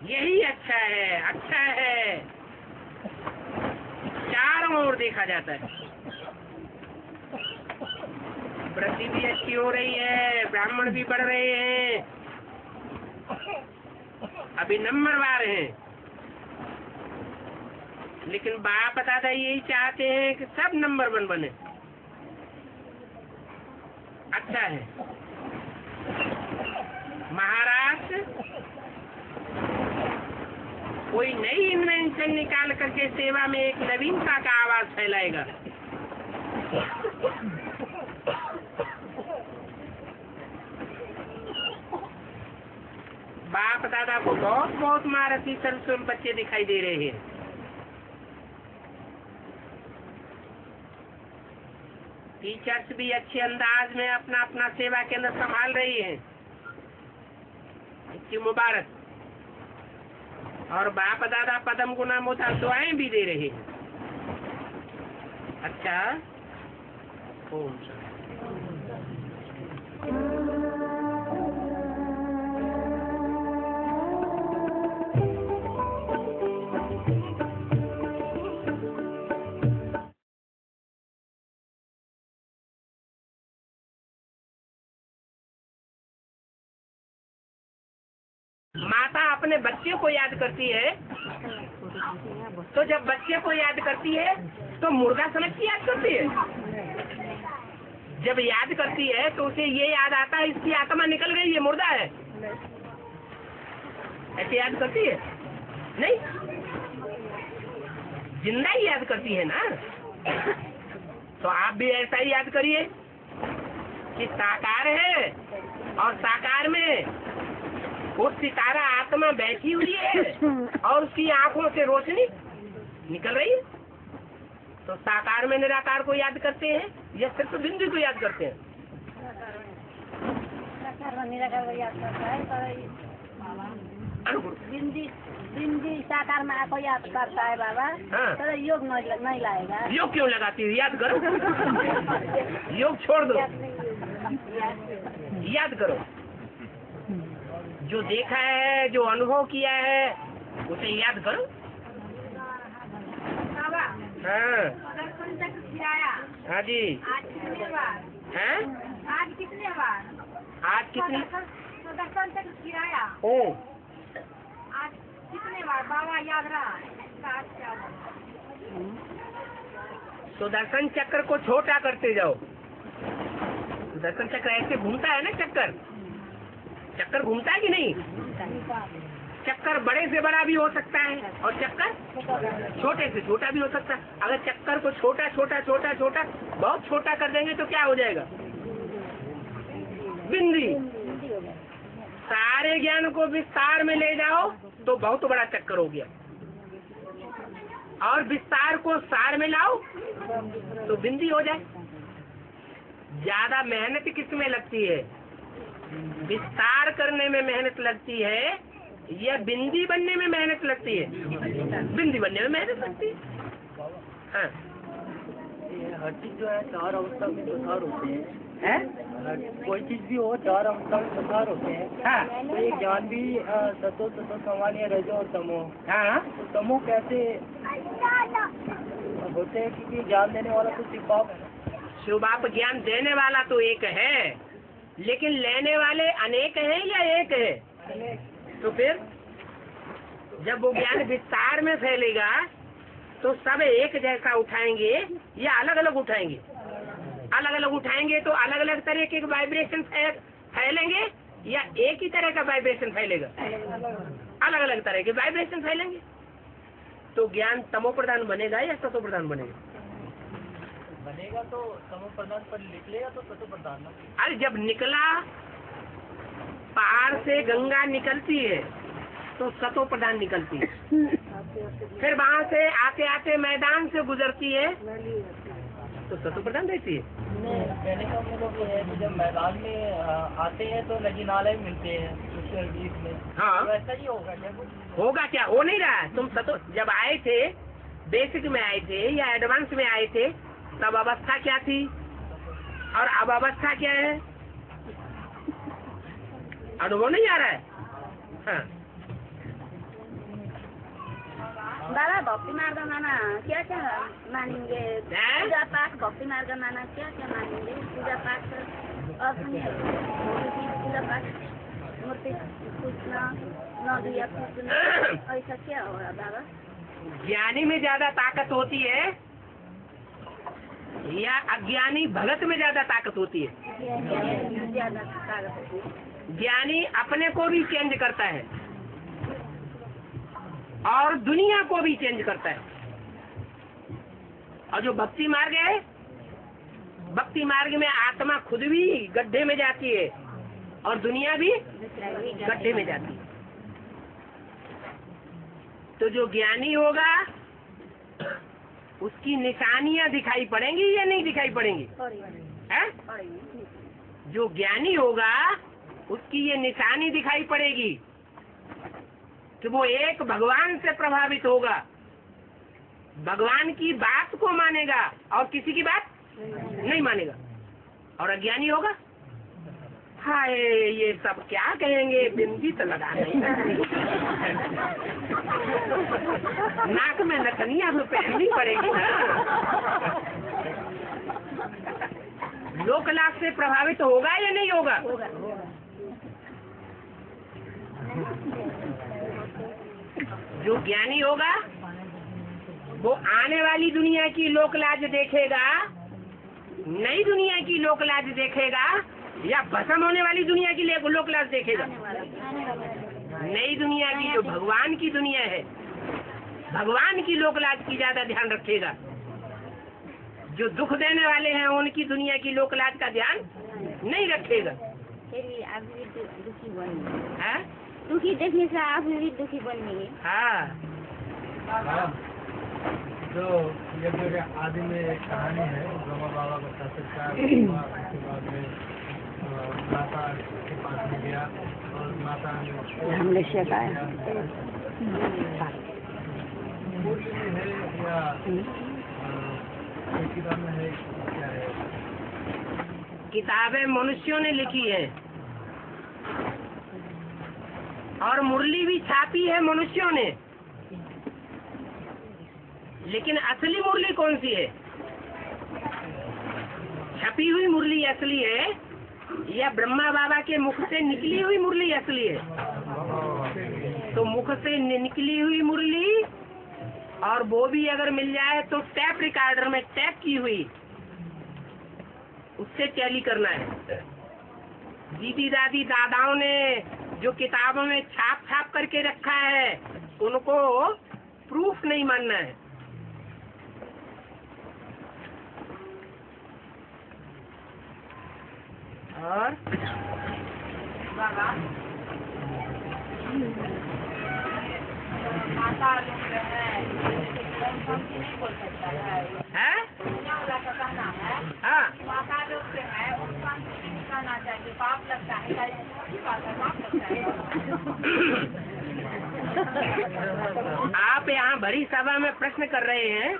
यही अच्छा है, चारों ओर देखा जाता है। वृद्धि भी अच्छी हो रही है, ब्राह्मण भी बढ़ रहे हैं, अभी नंबरवार हैं, लेकिन बाप दादा यही चाहते हैं कि सब नंबर 1 बने। अच्छा है। महाराष्ट्र कोई नई इन्वेंशन निकाल करके सेवा में एक नवीनता का आवाज फैलाएगा। बाप दादा को बहुत महारथी सर्विसेबल बच्चे दिखाई दे रहे हैं। टीचर्स भी अच्छे अंदाज में अपना सेवा केंद्र संभाल रही हैं, इसकी मुबारक। और बाप दादा पदम गुना मोता दुआएं भी दे रहे हैं। अच्छा, ओम शांति। माता अपने बच्चे को याद करती है, तो जब बच्चे को याद करती है तो मुर्गा समझ के याद करती है। जब याद करती है तो उसे ये याद आता है इसकी आत्मा निकल गई, ये मुर्दा है, ऐसे याद करती है? नहीं, जिंदा ही याद करती है ना। तो आप भी ऐसा ही याद करिए कि साकार है और साकार में वो सितारा आत्मा बैठी हुई है और उसकी आंखों से रोशनी निकल रही है। तो साकार में निराकार को याद करते हैं या सिर्फ बिंदु को याद करते हैं?
निराकार को याद करता है बिंदी साकार में आपको याद करता है बाबा।
हाँ।
तो योग नहीं लाएगा।
योग क्यों लगाती है? याद करो। योग छोड़ दो, याद करो। जो देखा है, जो अनुभव किया है, उसे याद करो। हाँ हाँ जी।
आज कितने बार?
हैं?
आज कितने बार?
आज कितनी?
दर्शन तक किराया आज कितने बार बाबा याद रहा है?
सुदर्शन चक्र को छोटा करते जाओ। सुदर्शन चक्र ऐसे घूमता है ना, चक्कर घूमता है कि नहीं? चक्कर बड़े से बड़ा भी हो सकता है और चक्कर छोटे से छोटा भी हो सकता है। अगर चक्कर को छोटा छोटा छोटा छोटा बहुत छोटा कर देंगे तो क्या हो जाएगा? बिंदी। सारे ज्ञान को विस्तार में ले जाओ तो बहुत बड़ा चक्कर हो गया, और विस्तार को सार में लाओ तो बिंदी हो जाए। ज्यादा मेहनत किसमें लगती है? विस्तार करने में मेहनत लगती है या बिंदी बनने में मेहनत लगती है? बिंदी बनने में मेहनत लगती है। हाँ।
हर चीज जो है 4 अवस्था में सुधार होते हैं। कोई चीज भी हो 4 अवस्था में सुधार होते हैं।
हाँ।
तो ये ज्ञान भी सतो समान या रजो और तमो।
हाँ।
तो तमो कैसे होते हैं? क्योंकि ज्ञान देने वाला तो शिव बाप है ना।
शिव बाप ज्ञान देने वाला तो एक है, लेकिन लेने वाले अनेक हैं या एक है? तो फिर जब वो ज्ञान विस्तार में फैलेगा तो सब एक जैसा उठाएंगे या अलग अलग उठाएंगे? अलग अलग उठाएंगे तो अलग अलग तरह के वाइब्रेशन फैलेंगे या एक ही तरह का वाइब्रेशन फैलेगा? अलग अलग तरह के वाइब्रेशन फैलेंगे। तो ज्ञान तमो प्रधान बनेगा या सतो प्रधान बनेगा?
बनेगा तो तमो प्रधान, पर निकलेगा तो सतो प्रधान।
अरे जब निकला, पहाड़ से गंगा निकलती है तो सतो प्रधान निकलती है। फिर वहाँ से आते आते मैदान से गुजरती है तो सतो प्रधान रहती है।
कहने का मतलब ये है कि जब मैदान में आते हैं तो नदी नाले मिलते हैं उसके बीच में।
हाँ।
तो ऐसा ही होगा क्या?
होगा क्या? हो नहीं रहा है। तुम सतो जब आए थे, बेसिक में आए थे या एडवांस में आए थे, तब अवस्था क्या थी और अब अवस्था क्या है? अनुभव नहीं आ रहा है। हाँ।
बाबा भक्ति मार्ग माना क्या क्या मानेंगे? पूजा पाठ भक्ति मार्ग माना क्या क्या मानेंगे? पूजा पाठ और पूजा पाठ मूर्ति पूजना, नदी पूजना, ऐसा क्या होगा बाबा?
ज्ञानी में ज्यादा ताकत होती है या अज्ञानी भगत में ज्यादा ताकत होती है?
ज्यादा ताकत होती है।
ज्ञानी अपने को भी चेंज करता है और दुनिया को भी चेंज करता है। और जो भक्ति मार्ग है, भक्ति मार्ग में आत्मा खुद भी गड्ढे में जाती है और दुनिया भी गड्ढे में जाती है। तो जो ज्ञानी होगा उसकी निशानियां दिखाई पड़ेंगी या नहीं दिखाई पड़ेंगी? है? जो ज्ञानी होगा उसकी ये निशानी दिखाई पड़ेगी कि वो एक भगवान से प्रभावित होगा, भगवान की बात को मानेगा और किसी की बात नहीं मानेगा। और अज्ञानी होगा, हाय ये सब क्या कहेंगे, बिंदी तो लगा नहीं, नाक में नथनियां तो पहननी पड़ेगी ना। लोकलाभ से प्रभावित होगा या नहीं होगा? जो ज्ञानी होगा वो आने वाली दुनिया की लोकलाज देखेगा, नई दुनिया की लोकलाज देखेगा या भस्म होने वाली दुनिया की लोकलाज देखेगा? नई दुनिया की, जो भगवान की दुनिया है, भगवान की लोकलाज की ज्यादा ध्यान रखेगा। जो दुख देने वाले हैं उनकी दुनिया की लोकलाज का ध्यान नहीं रखेगा। दुखी देखने से आप भी दुखी बनेंगे। हाँ।
जो ये जो आदि में एक कहानी है ब्रह्मा बाबा का साक्षात्कार हुआ, उसके बाद में माता के पास में गया और माता ने
हमने शिकायत
मुरली है या कोई किताब में है क्या है?
किताबें मनुष्यों ने लिखी है और मुरली भी छापी है मनुष्यों ने, लेकिन असली मुरली कौन सी है? छपी हुई मुरली असली है या ब्रह्मा बाबा के मुख से निकली हुई मुरली असली है? तो मुख से निकली हुई मुरली, और वो भी अगर मिल जाए तो टैप रिकॉर्डर में टैप की हुई, उससे टैली करना है। दीदी दादी दादाओं ने जो किताबों में छाप छाप करके रखा है उनको प्रूफ नहीं मानना है। और
माता लोग नहीं बोल सकता है, दुनिया वाला का कहना है।
हाँ,
माता लोग से है उनका नहीं कहना चाहिए, पाप लगता है, पाप लगता है।
आप यहाँ बड़ी सभा में प्रश्न कर रहे हैं,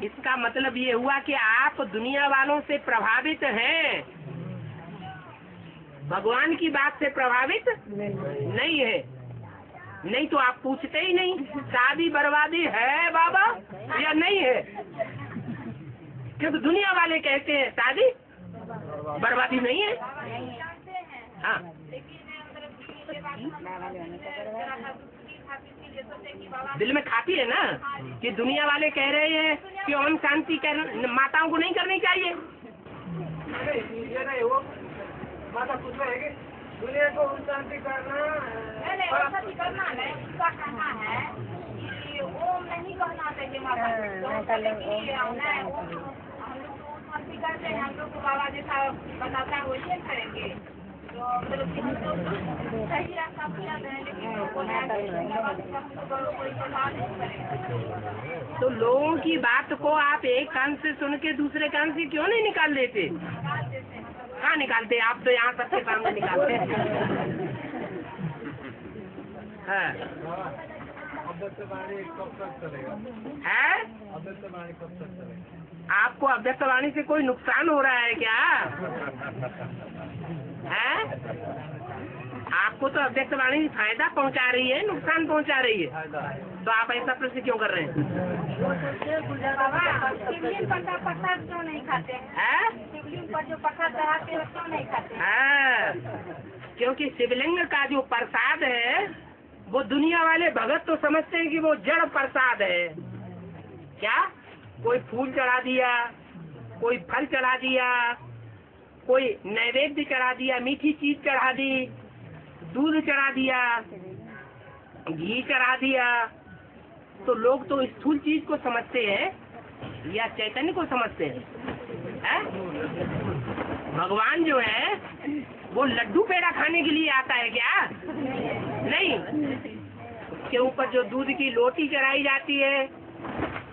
इसका मतलब ये हुआ कि आप दुनिया वालों से प्रभावित हैं, भगवान की बात से प्रभावित नहीं है। नहीं तो आप पूछते ही नहीं शादी बर्बादी है बाबा या नहीं है, क्योंकि दुनिया वाले कहते हैं शादी बर्बादी नहीं है। हाँ, दिल में खाती है ना कि दुनिया वाले कह रहे हैं कि ओम शांति माताओं को नहीं करनी चाहिए।
माता पूछ रहे हैं कि दुनिया को शांति करना
नहीं, उसका कहना है कि ओम नहीं कहना चाहिए माता को। हम लोग तो शांति करते हैं, हम लोग को बाबा जैसा बताता है वैसे करेंगे, तो मतलब कि हम लोग सही रास्ता अपना दें, लेकिन कोई सलाह नहीं करेंगे।
तो लोगों की बात को आप एक कान से सुन के दूसरे कान से क्यों नहीं निकाल देते? कहाँ निकालते? आप तो यहाँ सबके सामने निकालते हैं। हाँ,
अव्यक्तवाणी कब तक चलेगा?
है?
अव्यक्तवाणी कब तक चलेगा?
आपको अव्यक्तवाणी से कोई नुकसान हो रहा है क्या? है? आपको तो अव्यक्तवाणी फायदा पहुंचा रही है, नुकसान पहुंचा रही है, तो आप ऐसा प्रश्न क्यों कर रहे हैं?
शिवलिंग पर का प्रसाद क्यों नहीं खाते हैं? शिवलिंग पर जो प्रसाद चढ़ाते हैं क्यों नहीं खाते?
हाँ, क्योंकि शिवलिंग का जो प्रसाद है वो दुनिया वाले भगत तो समझते हैं कि वो जड़ प्रसाद है। क्या? कोई फूल चढ़ा दिया, कोई फल चढ़ा दिया, कोई नैवेद्य चढ़ा दिया, मीठी चीज चढ़ा दी, दूध चढ़ा दिया, घी चढ़ा दिया, तो लोग तो स्थूल चीज को समझते हैं या चैतन्य को समझते हैं? भगवान जो है वो लड्डू पेड़ा खाने के लिए आता है क्या? नहीं, उसके ऊपर जो दूध की लोटी चढ़ाई जाती है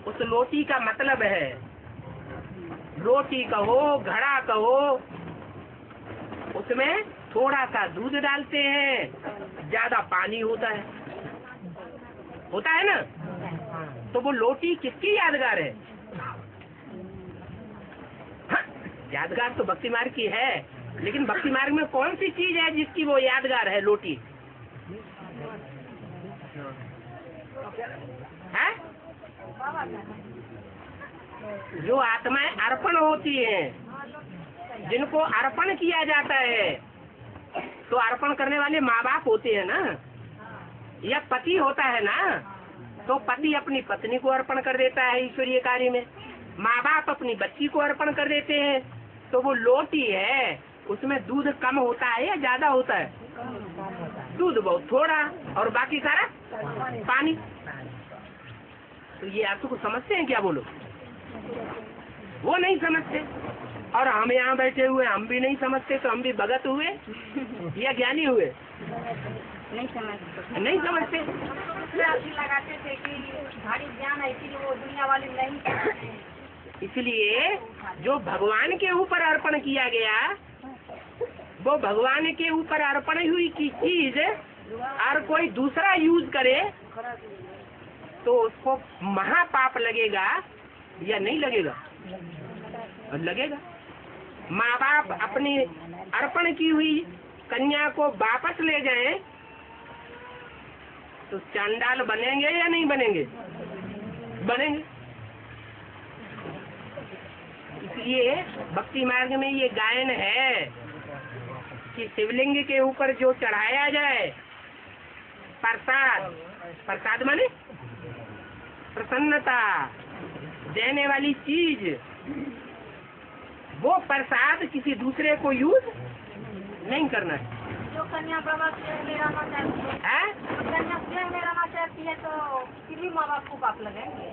उस लोटी का मतलब है, रोटी कहो घड़ा कहो, उसमें थोड़ा सा दूध डालते हैं, ज्यादा पानी होता है ना? तो वो लोटी किसकी यादगार है? हाँ, यादगार तो भक्ति मार्ग की है, लेकिन भक्ति मार्ग में कौन सी चीज है जिसकी वो यादगार है? लोटी है? जो आत्माएं अर्पण होती हैं, जिनको अर्पण किया जाता है, तो अर्पण करने वाले माँ बाप होते हैं ना, या पति होता है ना, तो पति अपनी पत्नी को अर्पण कर देता है ईश्वरीय कार्य में, माँ बाप अपनी बच्ची को अर्पण कर देते हैं। तो वो लोटी है, उसमें दूध कम होता है या ज्यादा होता है? दूध बहुत थोड़ा और बाकी सारा पानी। तो ये आप तो समझते हैं क्या? बोलो, वो नहीं समझते, और हम यहाँ बैठे हुए हम भी नहीं समझते, तो हम भी भगत हुए या ज्ञानी हुए?
नहीं समझते।
नहीं समझते।
लगाते थे कि भारी ज्ञान है, इसीलिए वो दुनिया वाली नहीं।
इसलिए जो भगवान के ऊपर अर्पण किया गया, वो भगवान के ऊपर अर्पण हुई की चीज और कोई दूसरा यूज करे तो उसको महापाप लगेगा या नहीं लगेगा? लगेगा। माँ बाप अपनी अर्पण की हुई कन्या को वापस ले जाएं तो चांडाल बनेंगे या नहीं बनेंगे? बनेंगे। इसलिए भक्ति मार्ग में ये गायन है कि शिवलिंग के ऊपर जो चढ़ाया जाए प्रसाद, प्रसाद माने प्रसन्नता देने वाली चीज, वो प्रसाद किसी दूसरे को यूज नहीं करना है।
जो कन्या बाबा में रहना चाहती है, कन्या स्वयं में रहना चाहती है तो फिर भी माँ बाप को पाप लगेंगे।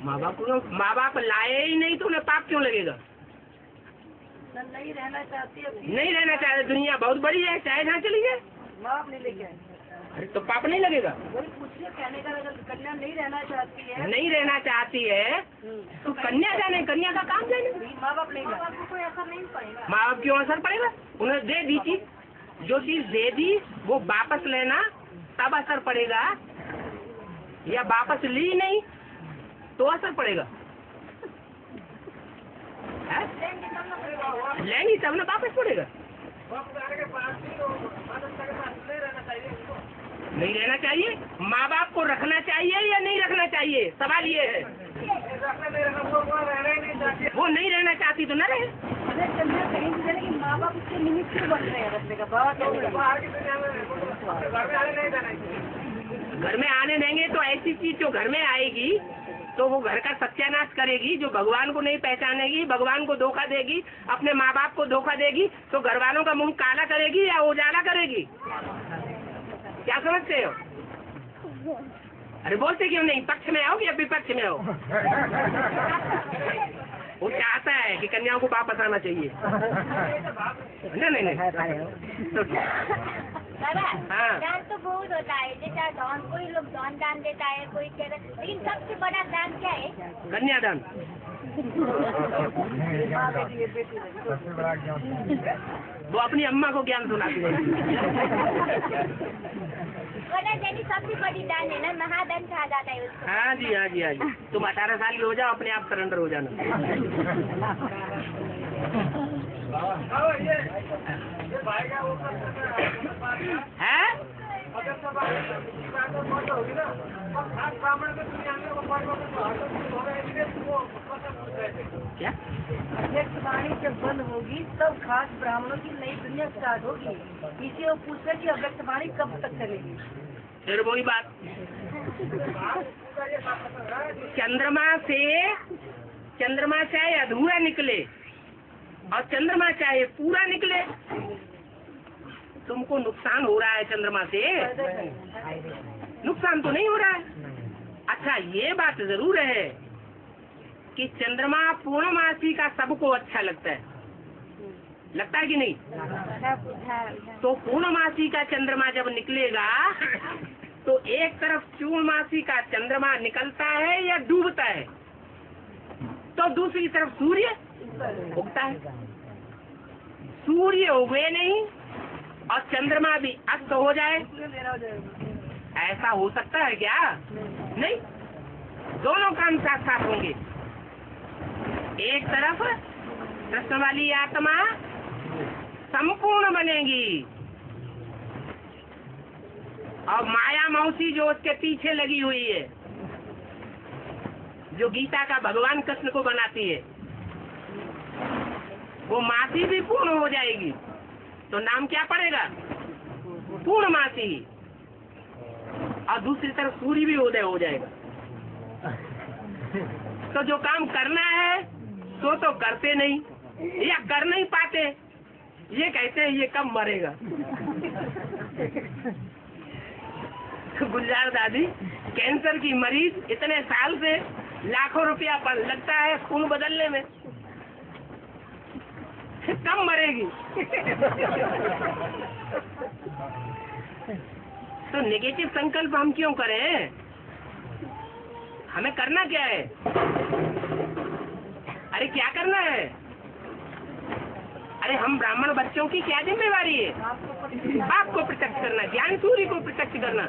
माँ बाप लाए ही नहीं तो उन्हें पाप क्यों लगेगा?
नहीं रहना चाहती है,
नहीं रहना चाहते, दुनिया बहुत बड़ी है, चाहे जहाँ चली जाए,
माँ बाप नहीं लेके आए।
अरे तो पाप नहीं लगेगा?
वही पूछिए, कहने का अगर कन्या नहीं रहना चाहती है,
नहीं रहना चाहती है तो कन्या जाने, कन्या का काम जाने।
माँ बाप नहीं, माँ बाप को कोई असर नहीं पड़ेगा।
माँ बाप क्यों असर पड़ेगा? उन्हें दे दी चीज, जो चीज दे दी वो वापस लेना तब असर पड़ेगा, या वापस ली नहीं तो असर पड़ेगा? लेंगी तब ना वापस पड़ेगा। नहीं रहना चाहिए। माँ बाप को रखना चाहिए या नहीं रखना चाहिए? सवाल ये है। वो नहीं रहना चाहती तो न रहे।
माँ बाप उसके निमित्त क्यों बन रहे हैं रखने का?
घर में आने देंगे तो ऐसी चीज जो घर में आएगी तो वो घर का सत्यानाश करेगी, जो भगवान को नहीं पहचानेगी, भगवान को धोखा देगी, अपने माँ बाप को धोखा देगी, तो घर वालों का मुंह काला करेगी या उजाला करेगी? क्या समझते हो? अरे बोलते क्यों नहीं? पक्ष में आओ या विपक्ष में आओ? वो चाहता है कि कन्याओं को वापस आना चाहिए। नहीं तो
दादा,
हाँ।
दान तो बहुत होता है, जैसा दान, कोई लोग दान देता है, कोई कह रहा है, लेकिन सबसे बड़ा दान क्या है?
कन्यादान।
सबसे बड़ा ज्ञान
वो अपनी अम्मा को ज्ञान सुनाती है।
सबसे बड़ी दान है ना, महादान कहा जाता है उसको।
हाँ जी, हाँ जी, हाँ जी। तुम 18 साल की हो जाओ, अपने आप सरेंडर हो जाना। है? क्या?
अध्यक्ष वाणी जब बंद होगी तब खास ब्राह्मणों की नई दुनिया स्टार्ट होगी। इसे वो पूछकर कि अध्यक्ष वाणी कब तक चलेगी?
फिर वही बात, चंद्रमा चाहे अधूरा निकले और चंद्रमा चाहे पूरा निकले, तुमको नुकसान हो रहा है चंद्रमा से? नुकसान तो नहीं हो रहा है। अच्छा, ये बात जरूर है कि चंद्रमा पूर्णमासी का सबको अच्छा लगता है, लगता है कि नहीं? तो पूर्णमासी का चंद्रमा जब निकलेगा तो एक तरफ पूर्णमासी का चंद्रमा निकलता है या डूबता है, तो दूसरी तरफ सूर्य उगता है। सूर्य उगे नहीं और चंद्रमा भी अस्त हो जाए, ऐसा हो सकता है क्या? नहीं, दोनों काम साथ साथ होंगे। एक तरफ कृष्ण वाली आत्मा संपूर्ण बनेगी और माया मौसी जो उसके पीछे लगी हुई है, जो गीता का भगवान कृष्ण को बनाती है, वो मासी भी पूर्ण हो जाएगी। तो नाम क्या पड़ेगा? पूर्णमासी। और दूसरी तरफ सूर्य भी उदय हो जाएगा। तो जो काम करना है तो करते नहीं या कर नहीं पाते, ये कहते हैं ये कब मरेगा। गुलजार दादी कैंसर की मरीज, इतने साल से लाखों रुपया पर लगता है खून बदलने में, कब मरेगी? तो नेगेटिव संकल्प हम क्यों करें? हमें करना क्या है? अरे क्या करना है? अरे हम ब्राह्मण बच्चों की क्या जिम्मेवारी है? बाप को प्रत्यक्ष करना, ज्ञान सूर्य को प्रत्यक्ष करना।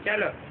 चलो।